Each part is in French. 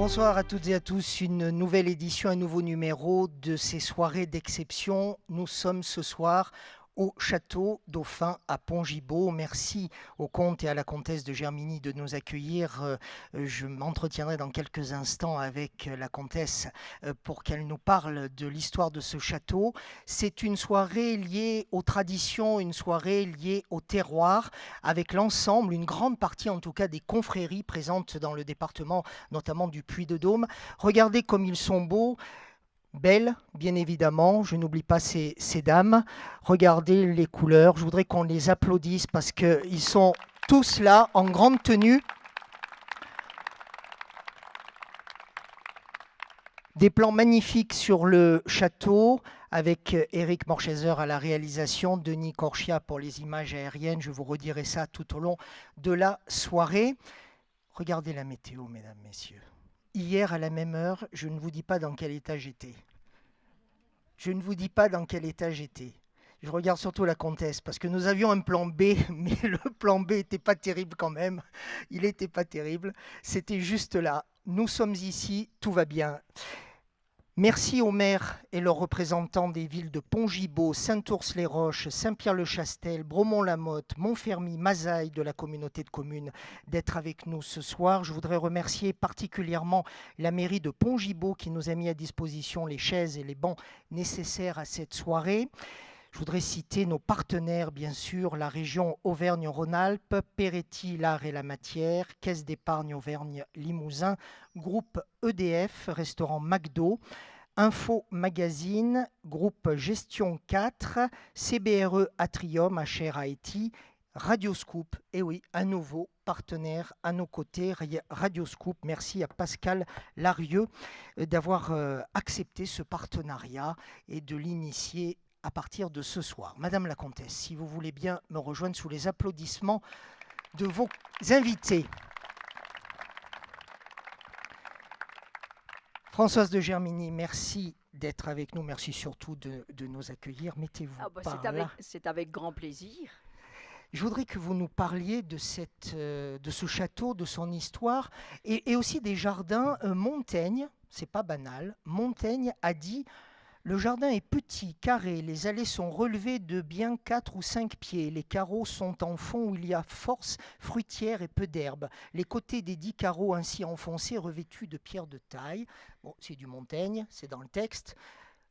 Bonsoir à toutes et à tous, une nouvelle édition, un nouveau numéro de ces soirées d'exception. Nous sommes ce soir au Château Dauphin à Pont-Gibaud. Merci au comte et à la comtesse de Germigny de nous accueillir. Je m'entretiendrai dans quelques instants avec la comtesse pour qu'elle nous parle de l'histoire de ce château. C'est une soirée liée aux traditions, une soirée liée au terroir, avec l'ensemble, une grande partie en tout cas des confréries présentes dans le département, notamment du Puy-de-Dôme. Regardez comme ils sont beaux. Belles, bien évidemment, je n'oublie pas ces dames. Regardez les couleurs, je voudrais qu'on les applaudisse parce qu'ils sont tous là en grande tenue. Des plans magnifiques sur le château avec Éric Morchaiser à la réalisation, Denis Corchia pour les images aériennes. Je vous redirai ça tout au long de la soirée. Regardez la météo, mesdames, messieurs. Hier, à la même heure, je ne vous dis pas dans quel état j'étais. Je ne vous dis pas dans quel état j'étais. Je regarde surtout la comtesse, parce que nous avions un plan B, mais le plan B n'était pas terrible quand même. Il n'était pas terrible. C'était juste là. Nous sommes ici, tout va bien. Merci aux maires et leurs représentants des villes de Pont-Gibaud, Saint-Ours-les-Roches, Saint-Pierre-le-Chastel, Bromont-la-Motte, Montfermy, Mazaille de la communauté de communes d'être avec nous ce soir. Je voudrais remercier particulièrement la mairie de Pont-Gibaud qui nous a mis à disposition les chaises et les bancs nécessaires à cette soirée. Je voudrais citer nos partenaires, bien sûr, la région Auvergne-Rhône-Alpes, Peretti, l'art et la matière, Caisse d'épargne Auvergne-Limousin, groupe EDF, restaurant McDo, Info Magazine, groupe Gestion 4, CBRE Atrium, HR Haïti, Radioscoop, et oui, un nouveau partenaire à nos côtés, Radioscoop. Merci à Pascal Larieux d'avoir accepté ce partenariat et de l'initier à partir de ce soir. Madame la comtesse, si vous voulez bien me rejoindre sous les applaudissements de vos invités. Françoise de Germigny, merci d'être avec nous. Merci surtout de nous accueillir. Mettez-vous par là. C'est avec grand plaisir. Je voudrais que vous nous parliez de ce château, de son histoire, et aussi des jardins. Montaigne, c'est pas banal, Montaigne a dit: le jardin est petit, carré, les allées sont relevées de bien 4 ou 5 pieds, les carreaux sont en fond où il y a force fruitière et peu d'herbe. Les côtés des 10 carreaux ainsi enfoncés revêtus de pierres de taille. Bon, c'est du Montaigne, c'est dans le texte.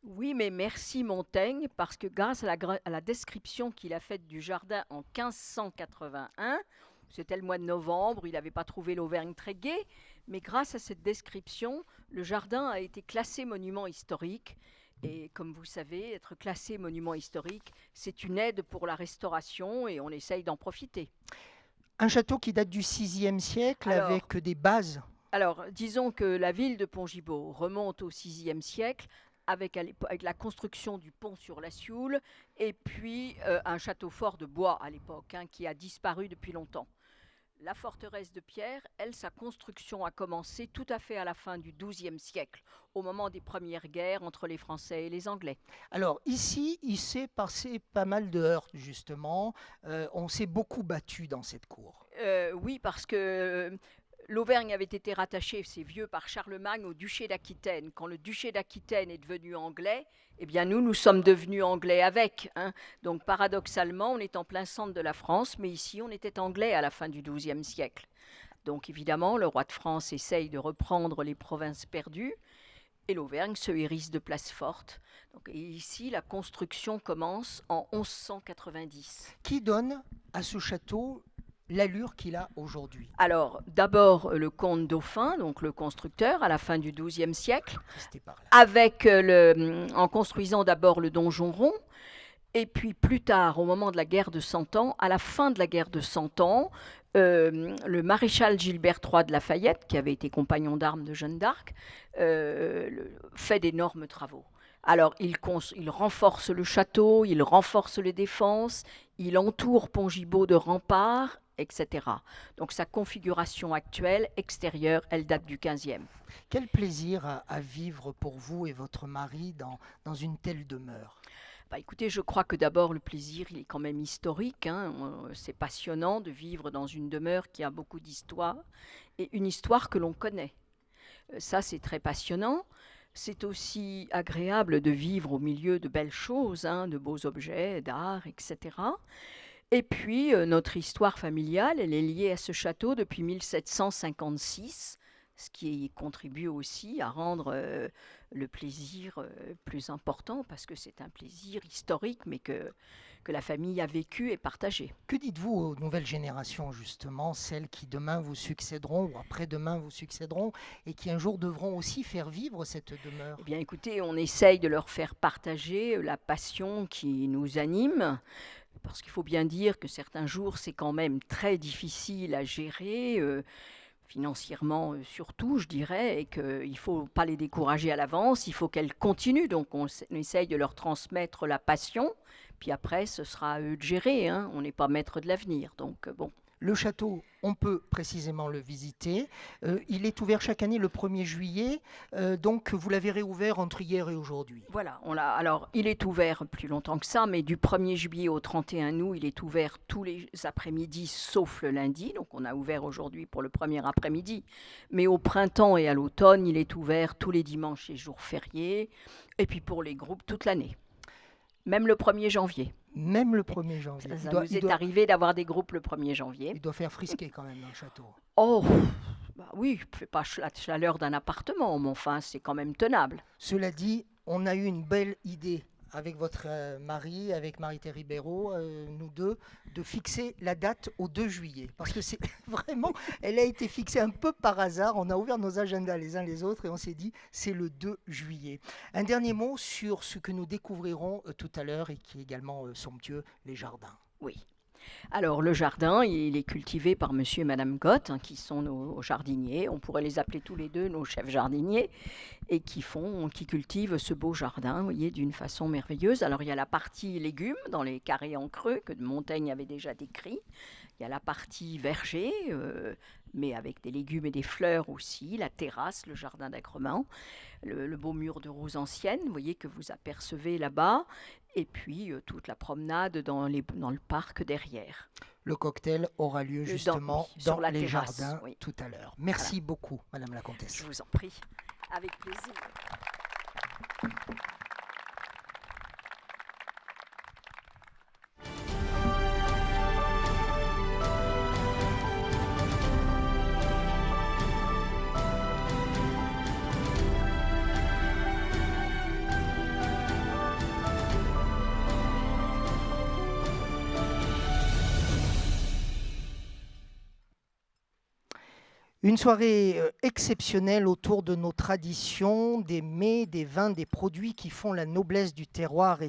Oui, mais merci Montaigne, parce que grâce à la description qu'il a faite du jardin en 1581, c'était le mois de novembre, il n'avait pas trouvé l'Auvergne très gaie, mais grâce à cette description, le jardin a été classé monument historique. Et comme vous savez, être classé monument historique, c'est une aide pour la restauration et on essaye d'en profiter. Un château qui date du VIe siècle avec des bases. Alors, disons que la ville de Pont-Gibaud remonte au VIe siècle avec la construction du pont sur la Sioule et puis un château fort de bois à l'époque qui a disparu depuis longtemps. La forteresse de pierre, elle, sa construction a commencé tout à fait à la fin du XIIe siècle, au moment des premières guerres entre les Français et les Anglais. Alors ici, il s'est passé pas mal de heurts, justement. On s'est beaucoup battu dans cette cour. Oui, parce que l'Auvergne avait été rattachée, c'est vieux, par Charlemagne au duché d'Aquitaine. Quand le duché d'Aquitaine est devenu anglais, eh bien nous sommes devenus anglais avec. Donc paradoxalement, on est en plein centre de la France, mais ici on était anglais à la fin du XIIe siècle. Donc évidemment, le roi de France essaye de reprendre les provinces perdues, et l'Auvergne se hérisse de places fortes. Donc, et ici, la construction commence en 1190. Qui donne à ce château l'allure qu'il a aujourd'hui? Alors, d'abord, le comte Dauphin, donc le constructeur, à la fin du XIIe siècle, en construisant d'abord le donjon rond, et puis plus tard, au moment de la guerre de Cent Ans, à la fin de la guerre de Cent Ans, le maréchal Gilbert III de Lafayette, qui avait été compagnon d'armes de Jeanne d'Arc, fait d'énormes travaux. Alors, il renforce le château, il renforce les défenses, il entoure Pont-Gibaud de remparts, etc. Donc sa configuration actuelle, extérieure, elle date du XVe. Quel plaisir à vivre pour vous et votre mari dans une telle demeure? Écoutez, je crois que d'abord le plaisir, il est quand même historique. C'est passionnant de vivre dans une demeure qui a beaucoup d'histoire et une histoire que l'on connaît. Ça, c'est très passionnant. C'est aussi agréable de vivre au milieu de belles choses, hein, de beaux objets, d'art, etc. Et puis, notre histoire familiale, elle est liée à ce château depuis 1756, ce qui contribue aussi à rendre le plaisir plus important, parce que c'est un plaisir historique, mais que la famille a vécu et partagé. Que dites-vous aux nouvelles générations, justement, celles qui demain vous succéderont ou après-demain vous succéderont et qui un jour devront aussi faire vivre cette demeure? Eh bien, écoutez, on essaye de leur faire partager la passion qui nous anime, parce qu'il faut bien dire que certains jours, c'est quand même très difficile à gérer, financièrement surtout, je dirais, et qu'il ne faut pas les décourager à l'avance, il faut qu'elles continuent. Donc, on essaye de leur transmettre la passion, puis après, ce sera à eux de gérer, hein. On n'est pas maître de l'avenir, donc bon. Le château, on peut précisément le visiter. Il est ouvert chaque année le 1er juillet, donc vous l'avez réouvert entre hier et aujourd'hui. Voilà, alors il est ouvert plus longtemps que ça, mais du 1er juillet au 31 août, il est ouvert tous les après-midi, sauf le lundi. Donc on a ouvert aujourd'hui pour le premier après-midi. Mais au printemps et à l'automne, il est ouvert tous les dimanches et jours fériés. Et puis pour les groupes, toute l'année. Même le 1er janvier. Même le 1er janvier. Ça nous est arrivé d'avoir des groupes le 1er janvier. Il doit faire frisquer quand même dans le château. Oh, bah oui, fait pas la chaleur d'un appartement, mais enfin, c'est quand même tenable. Cela dit, on a eu une belle idée avec votre mari, avec Marie-Thérèse Ribeiro, nous deux, de fixer la date au 2 juillet. Parce que c'est vraiment, elle a été fixée un peu par hasard. On a ouvert nos agendas les uns les autres et on s'est dit, c'est le 2 juillet. Un dernier mot sur ce que nous découvrirons tout à l'heure et qui est également somptueux, les jardins. Oui. Alors le jardin, il est cultivé par monsieur et madame Gott, hein, qui sont nos jardiniers. On pourrait les appeler tous les deux nos chefs jardiniers, et qui cultivent ce beau jardin, vous voyez, d'une façon merveilleuse. Alors il y a la partie légumes dans les carrés en creux que Montaigne avait déjà décrit. Il y a la partie verger, mais avec des légumes et des fleurs aussi, la terrasse, le jardin d'agrément, le beau mur de roses anciennes, vous voyez, que vous apercevez là-bas, et puis toute la promenade dans le parc derrière. Le cocktail aura lieu justement dans les terrasse, jardins tout à l'heure. Merci beaucoup, Madame la Comtesse. Je vous en prie, avec plaisir. Une soirée exceptionnelle autour de nos traditions, des mets, des vins, des produits qui font la noblesse du terroir et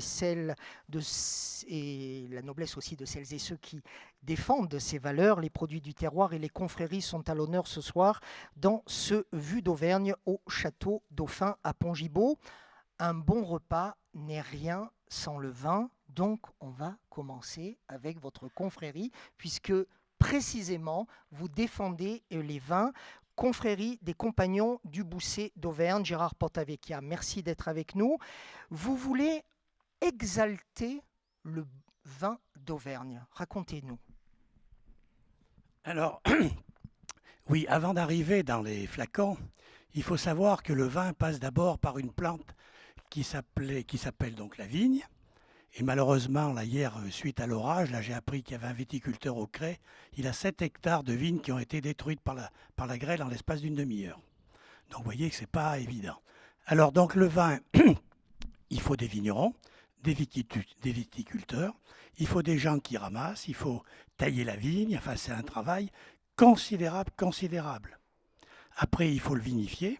la noblesse aussi de celles et ceux qui défendent ces valeurs. Les produits du terroir et les confréries sont à l'honneur ce soir dans ce Vue d'Auvergne au Château Dauphin à Pongibaux. Un bon repas n'est rien sans le vin, donc on va commencer avec votre confrérie puisque précisément, vous défendez les vins. Confrérie des Compagnons du Bousset d'Auvergne, Gérard Portavecchia, merci d'être avec nous. Vous voulez exalter le vin d'Auvergne. Racontez-nous. Alors, oui, avant d'arriver dans les flacons, il faut savoir que le vin passe d'abord par une plante qui s'appelle donc la vigne. Et malheureusement, là, hier, suite à l'orage, là, j'ai appris qu'il y avait un viticulteur au Cré. Il a 7 hectares de vignes qui ont été détruites par la grêle en l'espace d'une demi-heure. Donc, vous voyez que ce n'est pas évident. Alors, donc, le vin, il faut des vignerons, des viticulteurs, il faut des gens qui ramassent, il faut tailler la vigne. Enfin, c'est un travail considérable. Après, il faut le vinifier.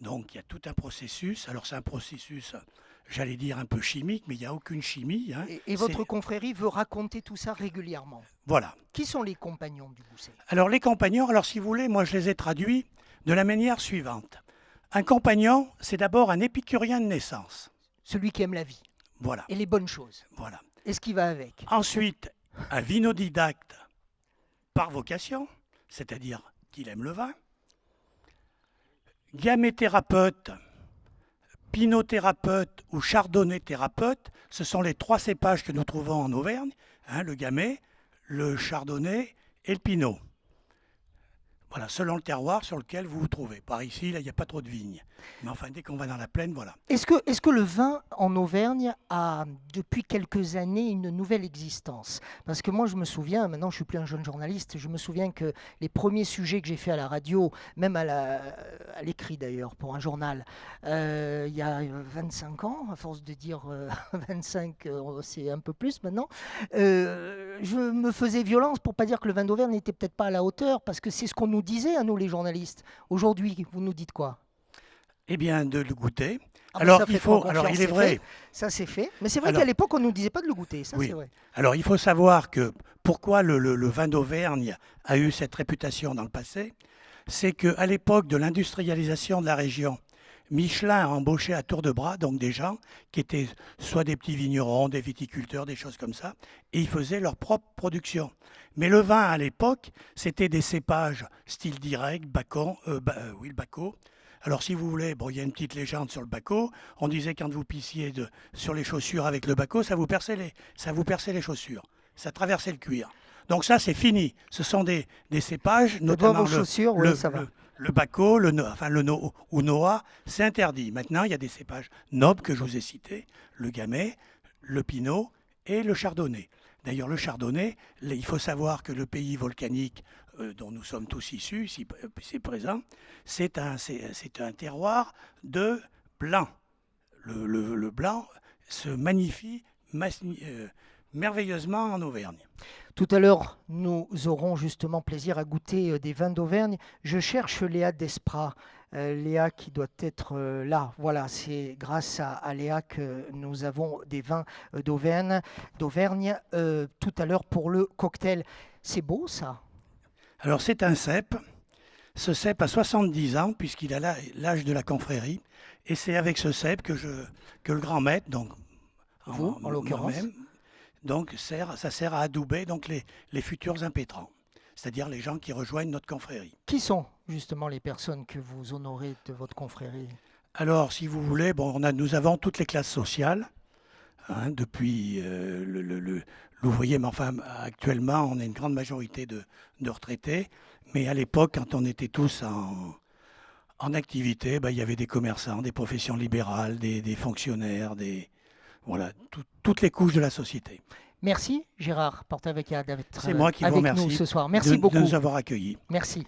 Donc, il y a tout un processus. Alors, c'est un processus, j'allais dire un peu chimique, mais il n'y a aucune chimie. Hein. Et votre confrérie veut raconter tout ça régulièrement. Voilà. Qui sont les compagnons du Bousset? Alors, les compagnons, si vous voulez, moi, je les ai traduits de la manière suivante. Un compagnon, c'est d'abord un épicurien de naissance. Celui qui aime la vie. Voilà. Et les bonnes choses. Voilà. Et ce qui va avec. Ensuite, un vinodidacte par vocation, c'est-à-dire qu'il aime le vin. Gaméthérapeute, pinot-thérapeute ou chardonnay-thérapeute, ce sont les 3 cépages que nous trouvons en Auvergne, hein, le gamay, le chardonnay et le pinot. Voilà, selon le terroir sur lequel vous vous trouvez. Par ici, là, il n'y a pas trop de vignes. Mais enfin, dès qu'on va dans la plaine, voilà. Est-ce que le vin en Auvergne a, depuis quelques années, une nouvelle existence? Parce que moi, je me souviens, maintenant je suis plus un jeune journaliste, je me souviens que les premiers sujets que j'ai fait à la radio, même à l'écrit d'ailleurs, pour un journal, il y a 25 ans, à force de dire 25, c'est un peu plus maintenant, je me faisais violence pour pas dire que le vin d'Auvergne n'était peut-être pas à la hauteur, parce que c'est ce qu'on nous disait à nous les journalistes. Aujourd'hui, vous nous dites quoi? Eh bien, de le goûter. Ah bah Alors, ça, il faites-moi faut, alors, confiance, il est c'est vrai, fait. Ça, c'est fait. Mais c'est vrai alors, qu'à l'époque, on ne nous disait pas de le goûter. Ça, oui. c'est vrai. Alors, il faut savoir que pourquoi le vin d'Auvergne a eu cette réputation dans le passé, c'est qu'à l'époque de l'industrialisation de la région, Michelin a embauché à tour de bras donc des gens qui étaient soit des petits vignerons, des viticulteurs, des choses comme ça, et ils faisaient leur propre production. Mais le vin à l'époque, c'était des cépages style direct, Bacon, oui, le Bacot. Alors si vous voulez, bon, il y a une petite légende sur le Bacot. On disait quand vous pissiez sur les chaussures avec le Bacot, ça vous perçait les chaussures, ça traversait le cuir. Donc ça, c'est fini. Ce sont des cépages, Faites voir notamment vos chaussures, oui, le, ça va. le Bacot, enfin le no, ou Noah, c'est interdit. Maintenant, il y a des cépages nobles que je vous ai cités, le Gamay, le Pinot et le Chardonnay. D'ailleurs, le Chardonnay, il faut savoir que le pays volcanique dont nous sommes tous issus, ici présents, c'est un terroir de blanc. Le blanc se magnifie merveilleusement en Auvergne. Tout à l'heure, nous aurons justement plaisir à goûter des vins d'Auvergne. Je cherche Léa Desprats. Léa qui doit être là. Voilà, c'est grâce à Léa que nous avons des vins d'Auvergne tout à l'heure pour le cocktail. C'est beau ça. Alors, c'est un cep. Ce cep a 70 ans, puisqu'il a l'âge de la confrérie. Et c'est avec ce cep que le grand maître, donc Vous, en l'occurrence. moi-même, donc ça sert à adouber donc les futurs impétrants, c'est-à-dire les gens qui rejoignent notre confrérie. Qui sont justement les personnes que vous honorez de votre confrérie? Alors, si vous voulez, bon, nous avons toutes les classes sociales, hein, depuis l'ouvrier, mais enfin, actuellement, on a une grande majorité de retraités. Mais à l'époque, quand on était tous en activité, ben, il y avait des commerçants, des professions libérales, des fonctionnaires, voilà, toutes les couches de la société. Merci Gérard Portavecchia d'être C'est moi qui vous avec remercie nous ce soir. Merci beaucoup. de nous avoir accueillis. Merci.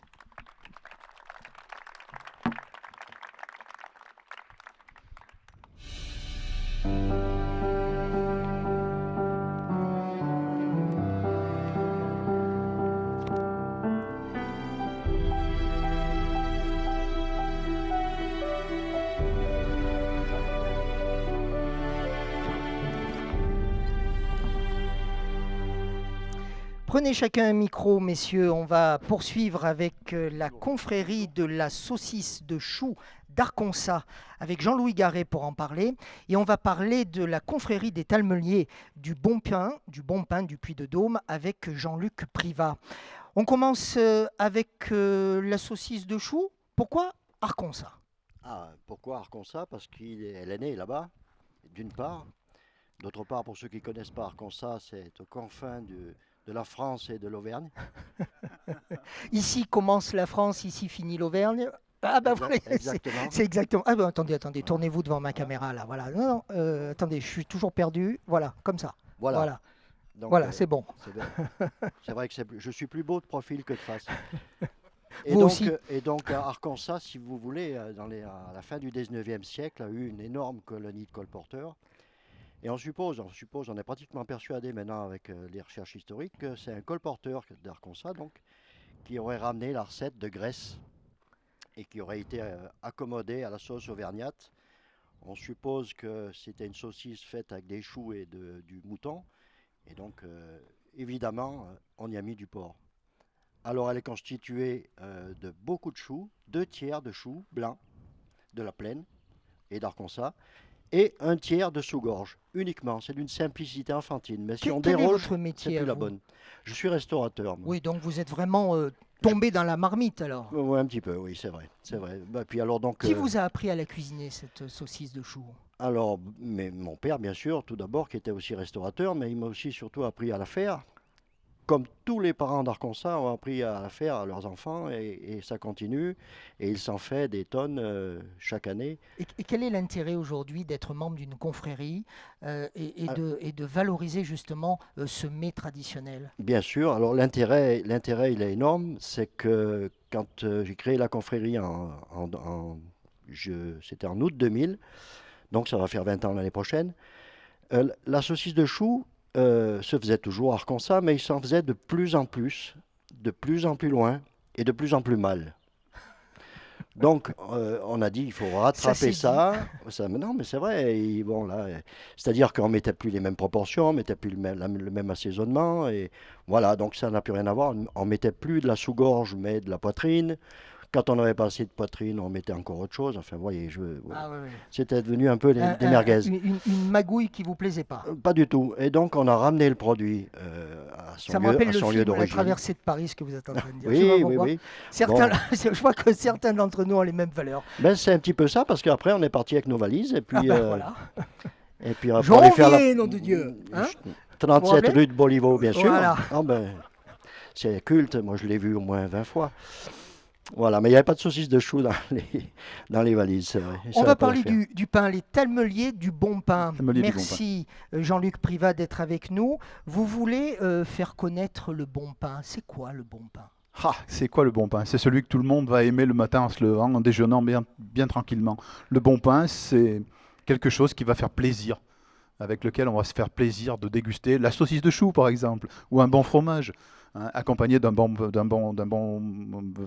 Prenez chacun un micro, messieurs. On va poursuivre avec la confrérie de la saucisse de chou d'Arconsa, avec Jean-Louis Garret pour en parler. Et on va parler de la confrérie des Talmeliers du Bon Pain du Puy-de-Dôme, avec Jean-Luc Privat. On commence avec la saucisse de chou. Pourquoi Arconsa? Pourquoi Arconsa? Parce qu'elle est née là-bas, d'une part. D'autre part, pour ceux qui ne connaissent pas Arconsa, c'est aux confins de la France et de l'Auvergne. Ici commence la France, ici finit l'Auvergne. Ah ben voilà, Exactement. c'est exactement. Ah ben attendez, tournez-vous devant ma caméra là. Voilà. Non, attendez, je suis toujours perdu. Voilà, comme ça. Voilà. Donc, Voilà, c'est bon. C'est vrai que je suis plus beau de profil que de face. Vous aussi. Et donc Arconsa, si vous voulez, à la fin du 19e siècle, a eu une énorme colonie de colporteurs. Et on est pratiquement persuadé maintenant avec les recherches historiques que c'est un colporteur d'Arconsa donc, qui aurait ramené la recette de Grèce et qui aurait été accommodé à la sauce auvergnate. On suppose que c'était une saucisse faite avec des choux et du mouton. Et donc, évidemment, on y a mis du porc. Alors, elle est constituée de beaucoup de choux, 2/3 de choux blancs de la plaine et d'Arconsa, et 1/3 de sous-gorge, uniquement. C'est d'une simplicité enfantine. Mais si on Quel est déroge, votre métier c'est à plus la vous? bonne. Je suis restaurateur. Moi. Oui, donc vous êtes vraiment tombé dans la marmite alors. Oui, un petit peu, oui, c'est vrai. C'est vrai. Bah, puis alors, donc, Qui vous a appris à la cuisiner, cette saucisse de chou? alors, mais mon père, bien sûr, tout d'abord, qui était aussi restaurateur, mais il m'a aussi surtout appris à la faire. comme tous les parents d'Arconsa ont appris à faire à leurs enfants, et ça continue, et il s'en fait des tonnes chaque année. Et quel est l'intérêt aujourd'hui d'être membre d'une confrérie et de valoriser justement ce mets traditionnel? Bien sûr, alors l'intérêt il est énorme, c'est que quand j'ai créé la confrérie c'était en août 2000, donc ça va faire 20 ans l'année prochaine. La saucisse de chou se faisait toujours à Arconsa, mais il s'en faisait de plus en plus loin et de plus en plus mal. Donc, on a dit, il faut rattraper ça. Mais non, mais c'est vrai. Et bon, là, c'est-à-dire qu'on ne mettait plus les mêmes proportions, on ne mettait plus le même assaisonnement. Et voilà, donc ça n'a plus rien à voir. On ne mettait plus de la sous-gorge, mais de la poitrine. Quand on n'avait pas assez de poitrine, on mettait encore autre chose. Enfin, vous voyez, Ah, oui, oui. c'était devenu un peu des merguez. Une magouille qui vous plaisait pas. Pas du tout. Et donc, on a ramené le produit à Ça me rappelle le son lieu film La d'origine. traversée de Paris, ce que vous êtes en train de dire. Oui, Je sais pas oui, pourquoi. oui. Certains, Bon. je vois que certains d'entre nous ont les mêmes valeurs. Ben, c'est un petit peu ça, parce qu'après, on est parti avec nos valises. Et puis, Ah ben voilà. et puis pour aller faire Janvier, nom de Dieu. Hein Vous vous 37 rappelez rue de Boliveau, bien sûr. Voilà. Ah ben, c'est culte. Moi, je l'ai vu au moins 20 fois. Voilà, mais il n'y avait pas de saucisse de chou dans les valises, c'est vrai. On va parler du pain, les talmeliers du bon pain. Talmeliers du bon Merci Jean-Luc Privat d'être avec nous. Vous voulez faire connaître le bon pain. C'est quoi le bon pain? Ah, c'est quoi le bon pain? C'est celui que tout le monde va aimer le matin en se levant, en déjeunant bien tranquillement. Le bon pain, c'est quelque chose qui va faire plaisir, avec lequel on va se faire plaisir de déguster la saucisse de chou, par exemple, ou un bon fromage, hein, accompagné d'un bon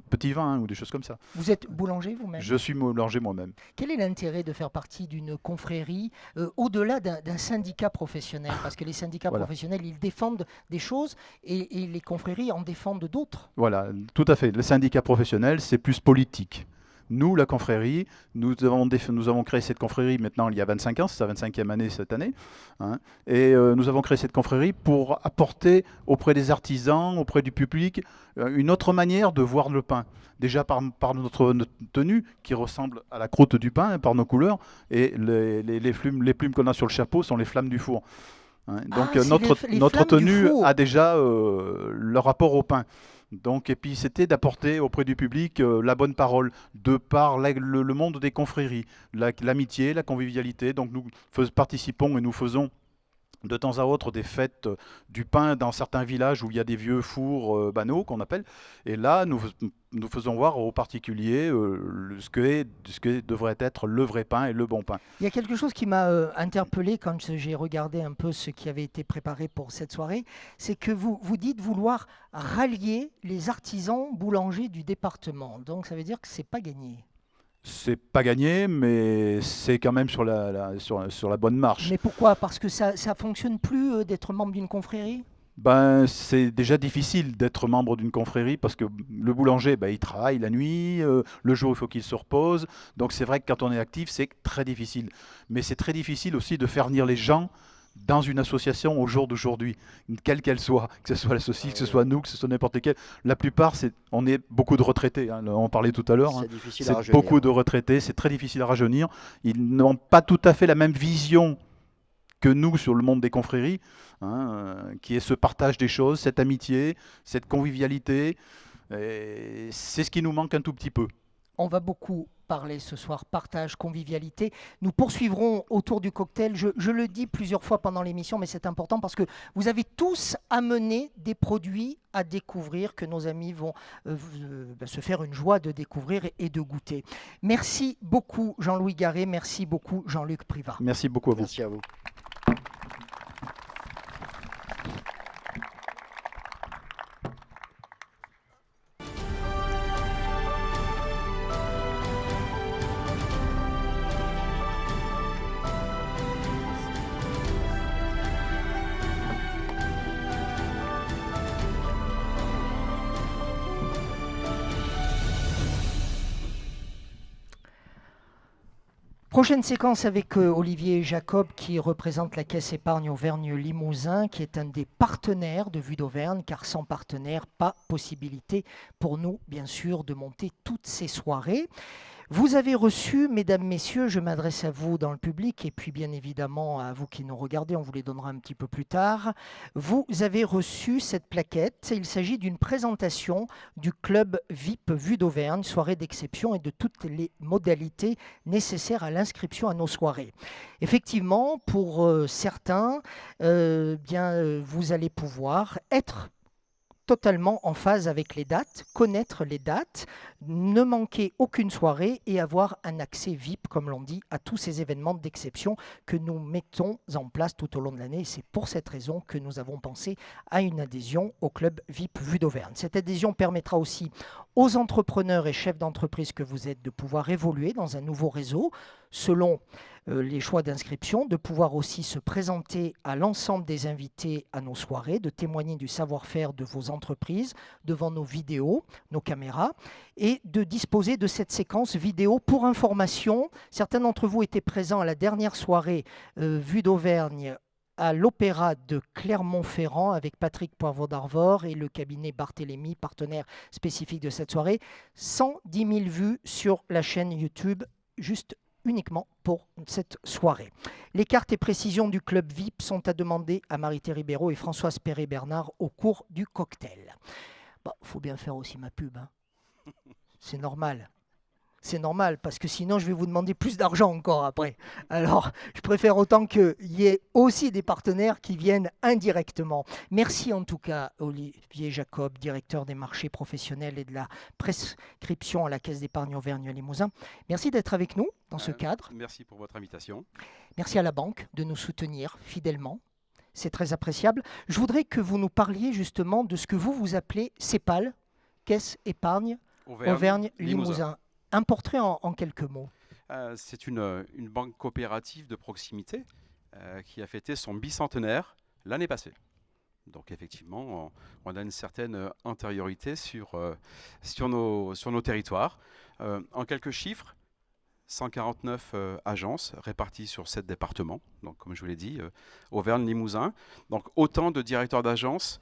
petit vin ou des choses comme ça. Vous êtes boulanger vous-même? Je suis boulanger moi-même. Quel est l'intérêt de faire partie d'une confrérie au-delà d'un syndicat professionnel? Parce que les syndicats Voilà. professionnels, ils défendent des choses et les confréries en défendent d'autres. Voilà, tout à fait. Le syndicat professionnel, c'est plus politique. Nous, la confrérie, nous avons créé cette confrérie maintenant il y a 25 ans, c'est sa 25e année cette année, hein, et nous avons créé cette confrérie pour apporter auprès des artisans, auprès du public, une autre manière de voir le pain. Déjà par notre tenue qui ressemble à la croûte du pain, par nos couleurs, et les plumes qu'on a sur le chapeau sont les flammes du four. Hein. Donc c'est les notre flammes du tenue four. a déjà le rapport au pain. Donc, et puis c'était d'apporter auprès du public la bonne parole, de par le monde des confréries, l'amitié, la convivialité. Donc nous participons et nous faisons de temps à autre des fêtes du pain dans certains villages où il y a des vieux fours banaux qu'on appelle. Et là, nous faisons voir aux particuliers ce que devrait être le vrai pain et le bon pain. Il y a quelque chose qui m'a interpellé quand j'ai regardé un peu ce qui avait été préparé pour cette soirée, c'est que vous dites vouloir rallier les artisans boulangers du département. Donc ça veut dire que c'est pas gagné. C'est pas gagné, mais c'est quand même sur la bonne marche. Mais pourquoi? Parce que ça fonctionne plus d'être membre d'une confrérie? Ben, c'est déjà difficile d'être membre d'une confrérie parce que le boulanger, ben, il travaille la nuit, le jour il faut qu'il se repose. Donc c'est vrai que quand on est actif, c'est très difficile. Mais c'est très difficile aussi de faire venir les gens dans une association au jour d'aujourd'hui, quelle qu'elle soit, que ce soit la saucisse, que ce soit nous, que ce soit n'importe quelle. La plupart, on est beaucoup de retraités, hein, on parlait tout à l'heure. C'est hein. difficile à C'est rajeunir. beaucoup de retraités, c'est très difficile à rajeunir. Ils n'ont pas tout à fait la même vision que nous sur le monde des confréries, hein, qui est ce partage des choses, cette amitié, cette convivialité. Et c'est ce qui nous manque un tout petit peu. On va beaucoup parler ce soir, partage, convivialité. Nous poursuivrons autour du cocktail. Je le dis plusieurs fois pendant l'émission, mais c'est important parce que vous avez tous amené des produits à découvrir que nos amis vont se faire une joie de découvrir et de goûter. Merci beaucoup Jean-Louis Garret, merci beaucoup Jean-Luc Privat. Merci beaucoup à vous. Merci à vous. Prochaine séquence avec Olivier Jacob qui représente la Caisse épargne Auvergne-Limousin, qui est un des partenaires de Vue d'Auvergne, car sans partenaire, pas possibilité pour nous, bien sûr, de monter toutes ces soirées. Vous avez reçu, mesdames, messieurs, je m'adresse à vous dans le public et puis bien évidemment à vous qui nous regardez, on vous les donnera un petit peu plus tard. Vous avez reçu cette plaquette. Il s'agit d'une présentation du club VIP Vue d'Auvergne, soirée d'exception et de toutes les modalités nécessaires à l'inscription à nos soirées. Effectivement, pour certains, vous allez pouvoir être totalement en phase avec les dates, connaître les dates, ne manquer aucune soirée et avoir un accès VIP, comme l'on dit, à tous ces événements d'exception que nous mettons en place tout au long de l'année. C'est pour cette raison que nous avons pensé à une adhésion au club VIP Vue d'Auvergne. Cette adhésion permettra aussi aux entrepreneurs et chefs d'entreprise que vous êtes de pouvoir évoluer dans un nouveau réseau selon les choix d'inscription, de pouvoir aussi se présenter à l'ensemble des invités à nos soirées, de témoigner du savoir-faire de vos entreprises devant nos vidéos, nos caméras, et de disposer de cette séquence vidéo pour information. Certains d'entre vous étaient présents à la dernière soirée Vue d'Auvergne à l'Opéra de Clermont-Ferrand avec Patrick Poivre d'Arvor et le cabinet Barthélemy, partenaire spécifique de cette soirée. 110 000 vues sur la chaîne YouTube, juste uniquement pour cette soirée. Les cartes et précisions du club VIP sont à demander à Marie-Thé Ribeiro et Françoise Perret-Bernard au cours du cocktail. Bon, faut bien faire aussi ma pub, hein. C'est normal. C'est normal, parce que sinon, je vais vous demander plus d'argent encore après. Alors, je préfère autant qu'il y ait aussi des partenaires qui viennent indirectement. Merci en tout cas, Olivier Jacob, directeur des marchés professionnels et de la prescription à la Caisse d'épargne Auvergne-Limousin. Merci d'être avec nous dans ce cadre. Merci pour votre invitation. Merci à la banque de nous soutenir fidèlement. C'est très appréciable. Je voudrais que vous nous parliez justement de ce que vous appelez CEPAL, Caisse épargne Auvergne-Limousin. Un portrait en quelques mots. C'est une banque coopérative de proximité qui a fêté son bicentenaire l'année passée. Donc effectivement, on a une certaine antériorité sur nos territoires. En quelques chiffres, 149 agences réparties sur 7 départements. Donc comme je vous l'ai dit, Auvergne-Limousin. Donc autant de directeurs d'agences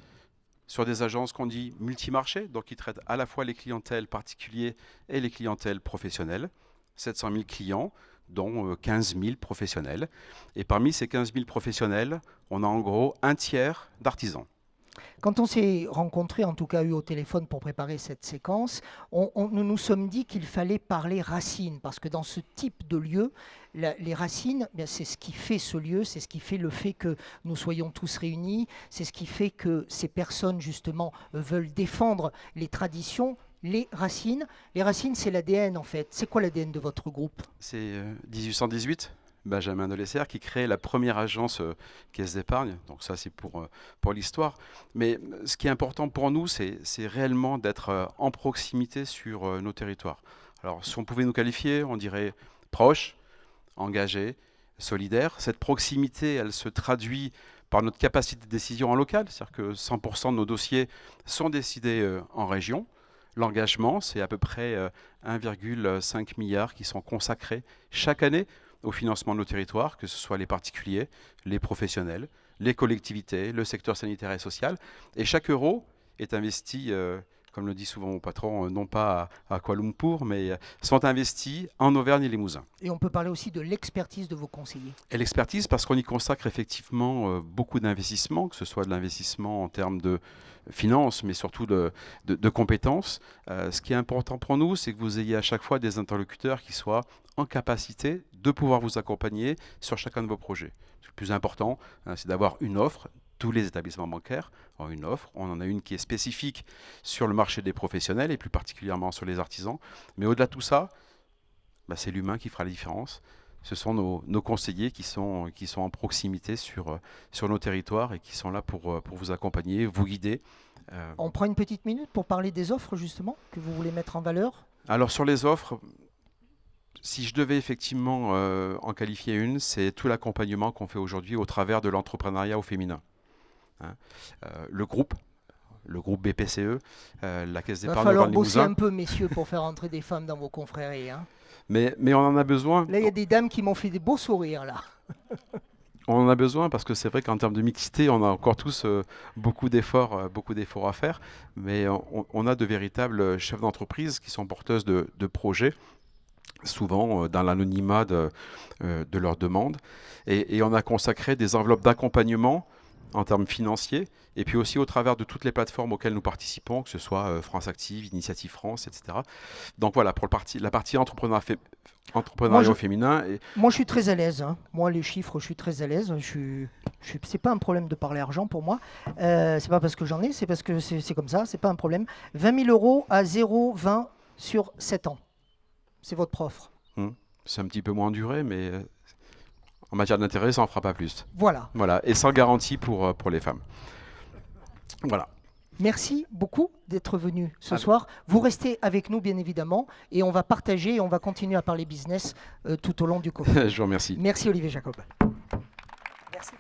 sur des agences qu'on dit multimarchés, donc qui traitent à la fois les clientèles particuliers et les clientèles professionnelles. 700 000 clients, dont 15 000 professionnels. Et parmi ces 15 000 professionnels, on a en gros un tiers d'artisans. Quand on s'est rencontrés, en tout cas eu au téléphone pour préparer cette séquence, nous nous sommes dit qu'il fallait parler racines, parce que dans ce type de lieu, les racines, c'est ce qui fait ce lieu, c'est ce qui fait le fait que nous soyons tous réunis, c'est ce qui fait que ces personnes, justement, veulent défendre les traditions. Les racines, c'est l'ADN en fait. C'est quoi l'ADN de votre groupe? C'est 1818. Benjamin de Lesser qui crée la première agence Caisse d'épargne. Donc ça, c'est pour l'histoire. Mais ce qui est important pour nous, c'est réellement d'être en proximité sur nos territoires. Alors, si on pouvait nous qualifier, on dirait proche, engagé, solidaire. Cette proximité, elle se traduit par notre capacité de décision en local. C'est-à-dire que 100% de nos dossiers sont décidés en région. L'engagement, c'est à peu près 1,5 milliard qui sont consacrés chaque année au financement de nos territoires, que ce soit les particuliers, les professionnels, les collectivités, le secteur sanitaire et social. Et chaque euro est investi, comme le dit souvent mon patron, non pas à Kuala Lumpur, mais sont investis en Auvergne et Limousin. Et on peut parler aussi de l'expertise de vos conseillers. Et l'expertise, parce qu'on y consacre effectivement beaucoup d'investissements, que ce soit de l'investissement en termes de finances, mais surtout de compétences. Ce qui est important pour nous, c'est que vous ayez à chaque fois des interlocuteurs qui soient en capacité de pouvoir vous accompagner sur chacun de vos projets. Le plus important, c'est d'avoir une offre. Tous les établissements bancaires ont une offre. On en a une qui est spécifique sur le marché des professionnels et plus particulièrement sur les artisans. Mais au-delà de tout ça, c'est l'humain qui fera la différence. Ce sont nos conseillers qui sont en proximité sur nos territoires et qui sont là pour vous accompagner, vous guider. On prend une petite minute pour parler des offres justement que vous voulez mettre en valeur. Alors sur les offres, si je devais effectivement en qualifier une, c'est tout l'accompagnement qu'on fait aujourd'hui au travers de l'entrepreneuriat au féminin. Le groupe BPCE, la Caisse d'épargne Auvergne-Limousin. Il va falloir bosser un peu, messieurs, pour faire entrer des femmes dans vos confréries. Hein. Mais on en a besoin. Là, il y a des dames qui m'ont fait des beaux sourires, là. On en a besoin parce que c'est vrai qu'en termes de mixité, on a encore tous beaucoup d'efforts à faire. Mais on a de véritables chefs d'entreprise qui sont porteuses de projets souvent dans l'anonymat de leurs demandes. Et on a consacré des enveloppes d'accompagnement en termes financiers, et puis aussi au travers de toutes les plateformes auxquelles nous participons, que ce soit France Active, Initiative France, etc. Donc voilà, pour la partie entrepreneuriat féminin. Moi, je suis très à l'aise. Hein. Moi, les chiffres, je suis très à l'aise. C'est pas un problème de parler argent pour moi. C'est pas parce que j'en ai, c'est parce que c'est comme ça. C'est pas un problème. 20 000 euros à 0,20 sur 7 ans. C'est votre offre. C'est un petit peu moins duré, mais en matière d'intérêt, ça n'en fera pas plus. Voilà. Et sans garantie pour les femmes. Voilà. Merci beaucoup d'être venu ce soir. Vous restez avec nous, bien évidemment, et on va partager et on va continuer à parler business tout au long du cours. Je vous remercie. Merci, Olivier Jacob. Merci.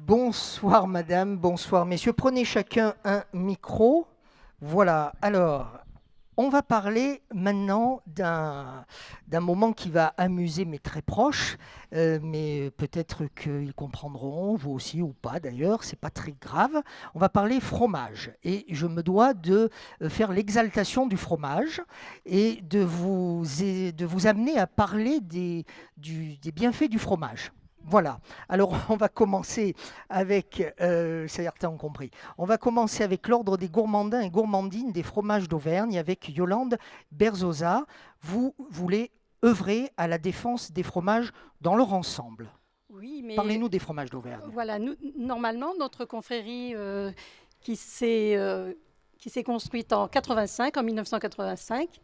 Bonsoir madame, bonsoir messieurs. Prenez chacun un micro. Voilà, alors, on va parler maintenant d'un moment qui va amuser mes très proches, mais peut-être qu'ils comprendront, vous aussi ou pas d'ailleurs, c'est pas très grave. On va parler fromage et je me dois de faire l'exaltation du fromage et de vous amener à parler des bienfaits du fromage. Voilà, alors on va commencer avec, certains ont compris, on va commencer avec l'ordre des gourmandins et gourmandines des fromages d'Auvergne avec Yolande Berzosa. Vous voulez œuvrer à la défense des fromages dans leur ensemble. Oui, mais parlez-nous des fromages d'Auvergne. Voilà, normalement, notre confrérie qui s'est construite en 1985,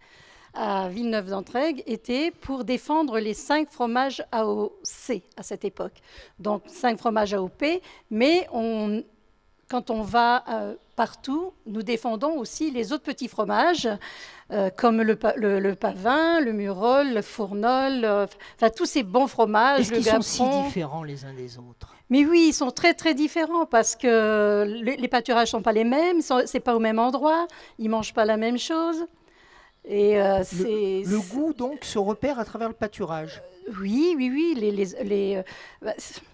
à Villeneuve-d'Entraigue était pour défendre les 5 fromages AOC à cette époque. Donc 5 fromages AOP, mais quand on va partout, nous défendons aussi les autres petits fromages, comme le Pavin, le Murol, le Fournol, enfin tous ces bons fromages. Est-ce qu'ils sont si différents les uns des autres? Mais oui, ils sont très très différents parce que les pâturages ne sont pas les mêmes, c'est pas au même endroit, ils ne mangent pas la même chose. Et le goût donc se repère à travers le pâturage. Oui.